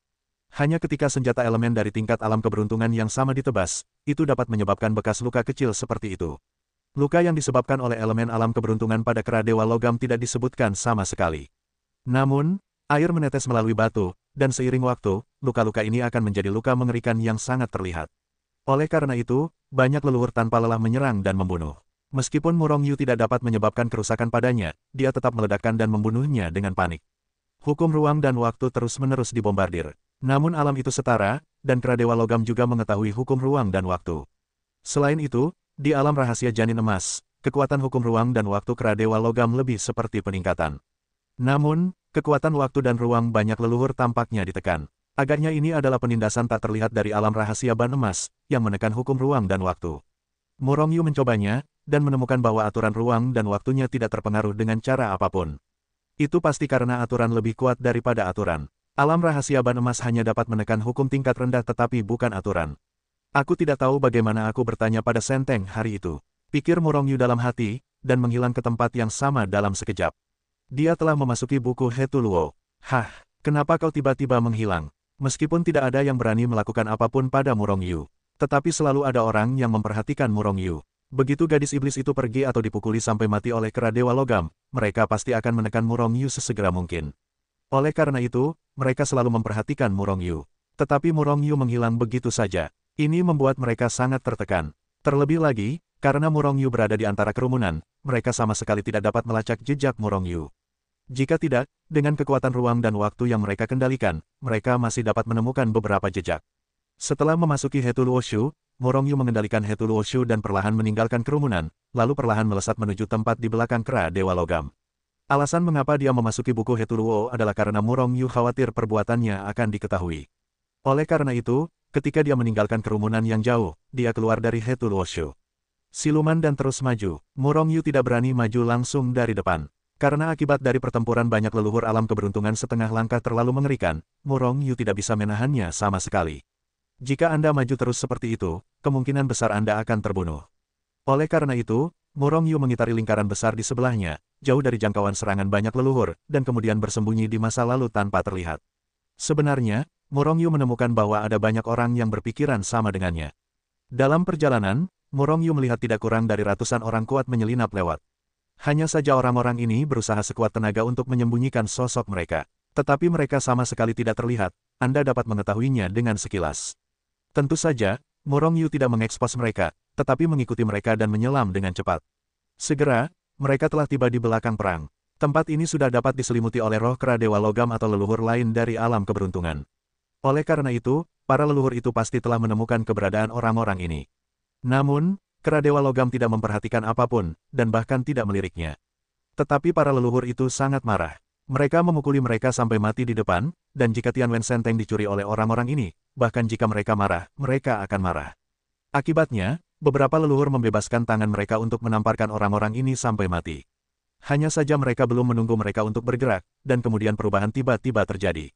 A: Hanya ketika senjata elemen dari tingkat alam keberuntungan yang sama ditebas, itu dapat menyebabkan bekas luka kecil seperti itu. Luka yang disebabkan oleh elemen alam keberuntungan pada kera dewa logam tidak disebutkan sama sekali. Namun, air menetes melalui batu, dan seiring waktu, luka-luka ini akan menjadi luka mengerikan yang sangat terlihat. Oleh karena itu, banyak leluhur tanpa lelah menyerang dan membunuh. Meskipun Murong Yu tidak dapat menyebabkan kerusakan padanya, dia tetap meledakkan dan membunuhnya dengan panik. Hukum ruang dan waktu terus-menerus dibombardir. Namun alam itu setara, dan kera dewa logam juga mengetahui hukum ruang dan waktu. Selain itu, di alam rahasia janin emas, kekuatan hukum ruang dan waktu kera dewa logam lebih seperti peningkatan. Namun, kekuatan waktu dan ruang banyak leluhur tampaknya ditekan. Agaknya ini adalah penindasan tak terlihat dari alam rahasia ban emas, yang menekan hukum ruang dan waktu. Murong Yu mencobanya, dan menemukan bahwa aturan ruang dan waktunya tidak terpengaruh dengan cara apapun. Itu pasti karena aturan lebih kuat daripada aturan. Alam rahasia ban emas hanya dapat menekan hukum tingkat rendah tetapi bukan aturan. Aku tidak tahu bagaimana aku bertanya pada Senteng hari itu. Pikir Murong Yu dalam hati, dan menghilang ke tempat yang sama dalam sekejap. Dia telah memasuki buku Hetuluo. Hah, kenapa kau tiba-tiba menghilang? Meskipun tidak ada yang berani melakukan apapun pada Murong Yu. Tetapi selalu ada orang yang memperhatikan Murong Yu. Begitu gadis iblis itu pergi atau dipukuli sampai mati oleh kera dewa logam, mereka pasti akan menekan Murong Yu sesegera mungkin. Oleh karena itu, mereka selalu memperhatikan Murong Yu. Tetapi Murong Yu menghilang begitu saja. Ini membuat mereka sangat tertekan. Terlebih lagi, karena Murong Yu berada di antara kerumunan, mereka sama sekali tidak dapat melacak jejak Murong Yu. Jika tidak, dengan kekuatan ruang dan waktu yang mereka kendalikan, mereka masih dapat menemukan beberapa jejak. Setelah memasuki Hetuluoshu, Murong Yu mengendalikan Hetuluoshu dan perlahan meninggalkan kerumunan, lalu perlahan melesat menuju tempat di belakang kera dewa logam. Alasan mengapa dia memasuki buku Hetuluo adalah karena Murong Yu khawatir perbuatannya akan diketahui. Oleh karena itu, ketika dia meninggalkan kerumunan yang jauh, dia keluar dari Hetuluoshu. Siluman dan terus maju, Murong Yu tidak berani maju langsung dari depan. Karena akibat dari pertempuran banyak leluhur alam keberuntungan setengah langkah terlalu mengerikan, Murong Yu tidak bisa menahannya sama sekali. Jika Anda maju terus seperti itu, kemungkinan besar Anda akan terbunuh. Oleh karena itu, Murong Yu mengitari lingkaran besar di sebelahnya, jauh dari jangkauan serangan banyak leluhur, dan kemudian bersembunyi di masa lalu tanpa terlihat. Sebenarnya, Murong Yu menemukan bahwa ada banyak orang yang berpikiran sama dengannya. Dalam perjalanan, Murong Yu melihat tidak kurang dari ratusan orang kuat menyelinap lewat. Hanya saja orang-orang ini berusaha sekuat tenaga untuk menyembunyikan sosok mereka. Tetapi mereka sama sekali tidak terlihat, Anda dapat mengetahuinya dengan sekilas. Tentu saja, Murong Yu tidak mengekspos mereka, tetapi mengikuti mereka dan menyelam dengan cepat. Segera, mereka telah tiba di belakang perang. Tempat ini sudah dapat diselimuti oleh roh kera dewa logam atau leluhur lain dari alam keberuntungan. Oleh karena itu, para leluhur itu pasti telah menemukan keberadaan orang-orang ini. Namun, kera dewa logam tidak memperhatikan apapun, dan bahkan tidak meliriknya. Tetapi para leluhur itu sangat marah. Mereka memukuli mereka sampai mati di depan, dan jika Tianwen Senteng dicuri oleh orang-orang ini, bahkan jika mereka marah, mereka akan marah. Akibatnya, beberapa leluhur membebaskan tangan mereka untuk menamparkan orang-orang ini sampai mati. Hanya saja mereka belum menunggu mereka untuk bergerak, dan kemudian perubahan tiba-tiba terjadi.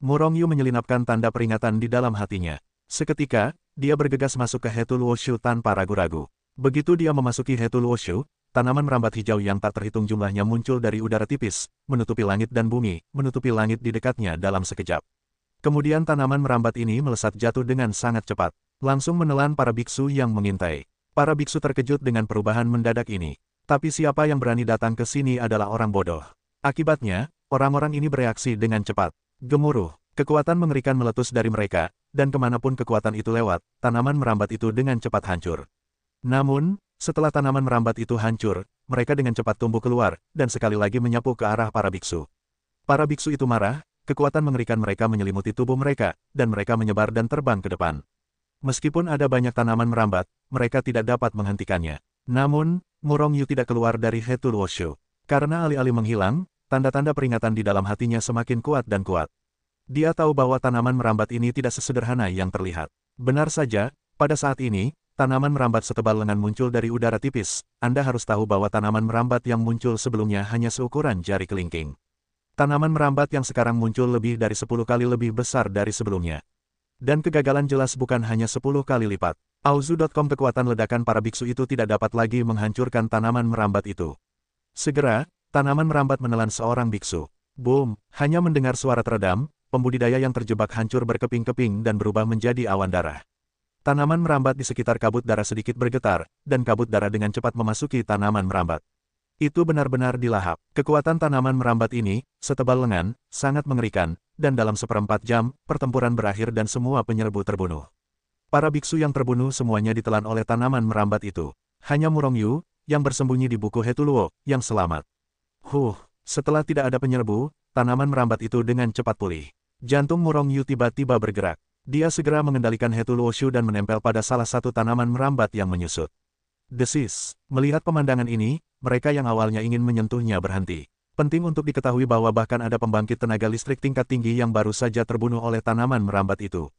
A: Murong Yu menyelinapkan tanda peringatan di dalam hatinya. Seketika, dia bergegas masuk ke Hetuluoshu tanpa ragu-ragu. Begitu dia memasuki Hetuluoshu, tanaman merambat hijau yang tak terhitung jumlahnya muncul dari udara tipis, menutupi langit dan bumi, menutupi langit di dekatnya dalam sekejap. Kemudian tanaman merambat ini melesat jatuh dengan sangat cepat, langsung menelan para biksu yang mengintai. Para biksu terkejut dengan perubahan mendadak ini. Tapi siapa yang berani datang ke sini adalah orang bodoh. Akibatnya, orang-orang ini bereaksi dengan cepat. Gemuruh, kekuatan mengerikan meletus dari mereka, dan kemanapun kekuatan itu lewat, tanaman merambat itu dengan cepat hancur. Namun, setelah tanaman merambat itu hancur, mereka dengan cepat tumbuh keluar, dan sekali lagi menyapu ke arah para biksu. Para biksu itu marah, kekuatan mengerikan mereka menyelimuti tubuh mereka, dan mereka menyebar dan terbang ke depan. Meskipun ada banyak tanaman merambat, mereka tidak dapat menghentikannya. Namun, Murong Yu tidak keluar dari Hetuluoshu. Karena alih-alih menghilang, tanda-tanda peringatan di dalam hatinya semakin kuat dan kuat. Dia tahu bahwa tanaman merambat ini tidak sesederhana yang terlihat. Benar saja, pada saat ini, tanaman merambat setebal lengan muncul dari udara tipis. Anda harus tahu bahwa tanaman merambat yang muncul sebelumnya hanya seukuran jari kelingking. Tanaman merambat yang sekarang muncul lebih dari 10 kali lebih besar dari sebelumnya. Dan kegagalan jelas bukan hanya 10 kali lipat. Auzu.com kekuatan ledakan para biksu itu tidak dapat lagi menghancurkan tanaman merambat itu. Segera, tanaman merambat menelan seorang biksu. Boom! Hanya mendengar suara teredam, pembudidaya yang terjebak hancur berkeping-keping dan berubah menjadi awan darah. Tanaman merambat di sekitar kabut darah sedikit bergetar, dan kabut darah dengan cepat memasuki tanaman merambat. Itu benar-benar dilahap. Kekuatan tanaman merambat ini, setebal lengan, sangat mengerikan, dan dalam seperempat jam, pertempuran berakhir dan semua penyerbu terbunuh. Para biksu yang terbunuh semuanya ditelan oleh tanaman merambat itu. Hanya Murong Yu, yang bersembunyi di buku Hetuluo, yang selamat. Setelah tidak ada penyerbu, tanaman merambat itu dengan cepat pulih. Jantung Murong Yu tiba-tiba bergerak. Dia segera mengendalikan Hetuluo Shu dan menempel pada salah satu tanaman merambat yang menyusut. Desis. Melihat pemandangan ini, mereka yang awalnya ingin menyentuhnya berhenti. Penting untuk diketahui bahwa bahkan ada pembangkit tenaga listrik tingkat tinggi yang baru saja terbunuh oleh tanaman merambat itu.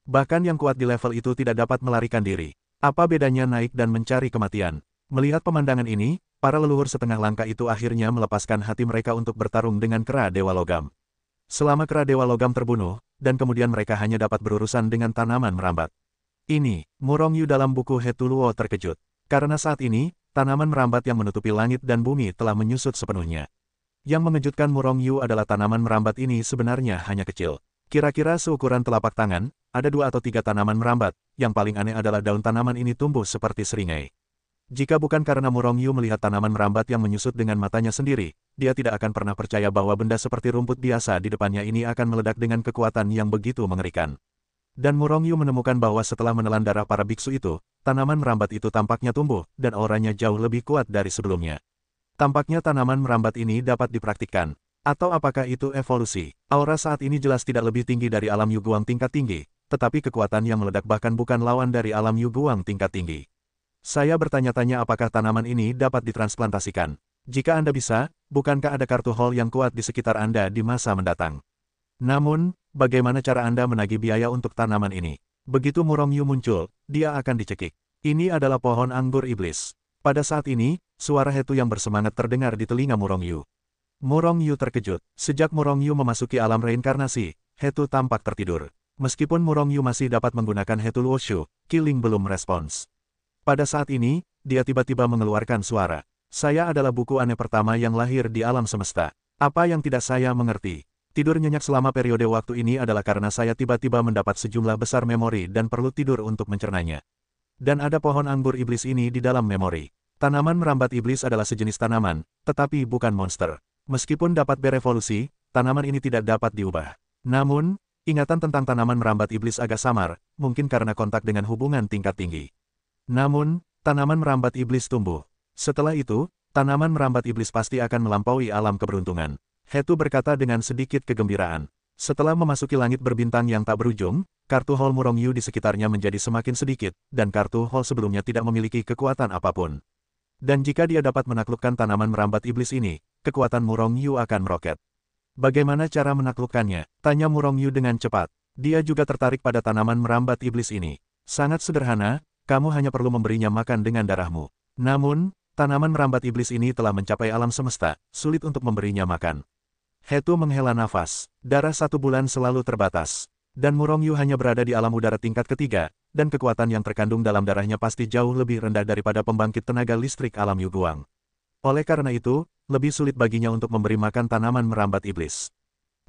A: Bahkan yang kuat di level itu tidak dapat melarikan diri. Apa bedanya naik dan mencari kematian? Melihat pemandangan ini, para leluhur setengah langkah itu akhirnya melepaskan hati mereka untuk bertarung dengan kera Dewa Logam. Selama kera Dewa Logam terbunuh, dan kemudian mereka hanya dapat berurusan dengan tanaman merambat. Ini, Murong Yu dalam buku Hetuluo terkejut. Karena saat ini, tanaman merambat yang menutupi langit dan bumi telah menyusut sepenuhnya. Yang mengejutkan Murong Yu adalah tanaman merambat ini sebenarnya hanya kecil. Kira-kira seukuran telapak tangan, ada 2 atau 3 tanaman merambat, yang paling aneh adalah daun tanaman ini tumbuh seperti seringai. Jika bukan karena Murong Yu melihat tanaman merambat yang menyusut dengan matanya sendiri, dia tidak akan pernah percaya bahwa benda seperti rumput biasa di depannya ini akan meledak dengan kekuatan yang begitu mengerikan. Dan Murong Yu menemukan bahwa setelah menelan darah para biksu itu, tanaman merambat itu tampaknya tumbuh, dan auranya jauh lebih kuat dari sebelumnya. Tampaknya tanaman merambat ini dapat dipraktikkan. Atau apakah itu evolusi? Aura saat ini jelas tidak lebih tinggi dari alam Yu Guang tingkat tinggi, tetapi kekuatan yang meledak bahkan bukan lawan dari alam Yu Guang tingkat tinggi. Saya bertanya-tanya apakah tanaman ini dapat ditransplantasikan. Jika Anda bisa, bukankah ada kartu haul yang kuat di sekitar Anda di masa mendatang? Namun, bagaimana cara Anda menagih biaya untuk tanaman ini? Begitu Murong Yu muncul, dia akan dicekik. Ini adalah pohon anggur iblis. Pada saat ini, suara Hetu yang bersemangat terdengar di telinga Murong Yu. Murong Yu terkejut. Sejak Murong Yu memasuki alam reinkarnasi, Hetu tampak tertidur. Meskipun Murong Yu masih dapat menggunakan Hetu Luoshu, Killing belum merespons. Pada saat ini, dia tiba-tiba mengeluarkan suara. Saya adalah buku aneh pertama yang lahir di alam semesta. Apa yang tidak saya mengerti? Tidur nyenyak selama periode waktu ini adalah karena saya tiba-tiba mendapat sejumlah besar memori dan perlu tidur untuk mencernanya. Dan ada pohon anggur iblis ini di dalam memori. Tanaman merambat iblis adalah sejenis tanaman, tetapi bukan monster. Meskipun dapat berevolusi, tanaman ini tidak dapat diubah. Namun, ingatan tentang tanaman merambat iblis agak samar, mungkin karena kontak dengan hubungan tingkat tinggi. Namun, tanaman merambat iblis tumbuh. Setelah itu, tanaman merambat iblis pasti akan melampaui alam keberuntungan. Hetu berkata dengan sedikit kegembiraan. Setelah memasuki langit berbintang yang tak berujung, kartu haul Murong Yu di sekitarnya menjadi semakin sedikit, dan kartu haul sebelumnya tidak memiliki kekuatan apapun. Dan jika dia dapat menaklukkan tanaman merambat iblis ini, kekuatan Murong Yu akan meroket. Bagaimana cara menaklukkannya? Tanya Murong Yu dengan cepat. Dia juga tertarik pada tanaman merambat iblis ini. Sangat sederhana. Kamu hanya perlu memberinya makan dengan darahmu. Namun, tanaman merambat iblis ini telah mencapai alam semesta, sulit untuk memberinya makan. Hetu menghela nafas. Darah 1 bulan selalu terbatas. Dan Murong Yu hanya berada di alam udara tingkat ketiga, dan kekuatan yang terkandung dalam darahnya pasti jauh lebih rendah daripada pembangkit tenaga listrik alam Yu Guang. Oleh karena itu, lebih sulit baginya untuk memberi makan tanaman merambat iblis.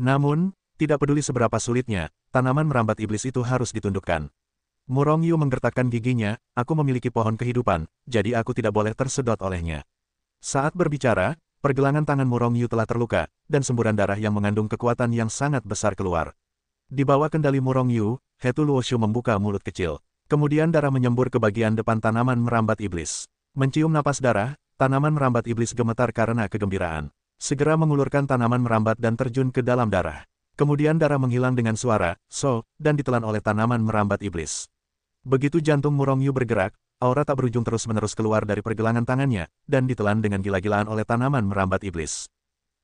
A: Namun, tidak peduli seberapa sulitnya, tanaman merambat iblis itu harus ditundukkan. Murong Yu menggertakkan giginya, aku memiliki pohon kehidupan, jadi aku tidak boleh tersedot olehnya. Saat berbicara, pergelangan tangan Murong Yu telah terluka, dan semburan darah yang mengandung kekuatan yang sangat besar keluar. Di bawah kendali Murong Yu, Hetu Luoshu membuka mulut kecil. Kemudian darah menyembur ke bagian depan tanaman merambat iblis. Mencium napas darah, tanaman merambat iblis gemetar karena kegembiraan. Segera mengulurkan tanaman merambat dan terjun ke dalam darah. Kemudian darah menghilang dengan suara, dan ditelan oleh tanaman merambat iblis. Begitu jantung Murong Yu bergerak, aura tak berujung terus-menerus keluar dari pergelangan tangannya, dan ditelan dengan gila-gilaan oleh tanaman merambat iblis.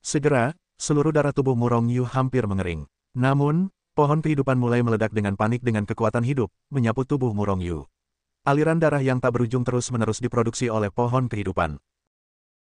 A: Segera, seluruh darah tubuh Murong Yu hampir mengering. Namun, pohon kehidupan mulai meledak dengan panik dengan kekuatan hidup, menyapu tubuh Murong Yu. Aliran darah yang tak berujung terus-menerus diproduksi oleh pohon kehidupan.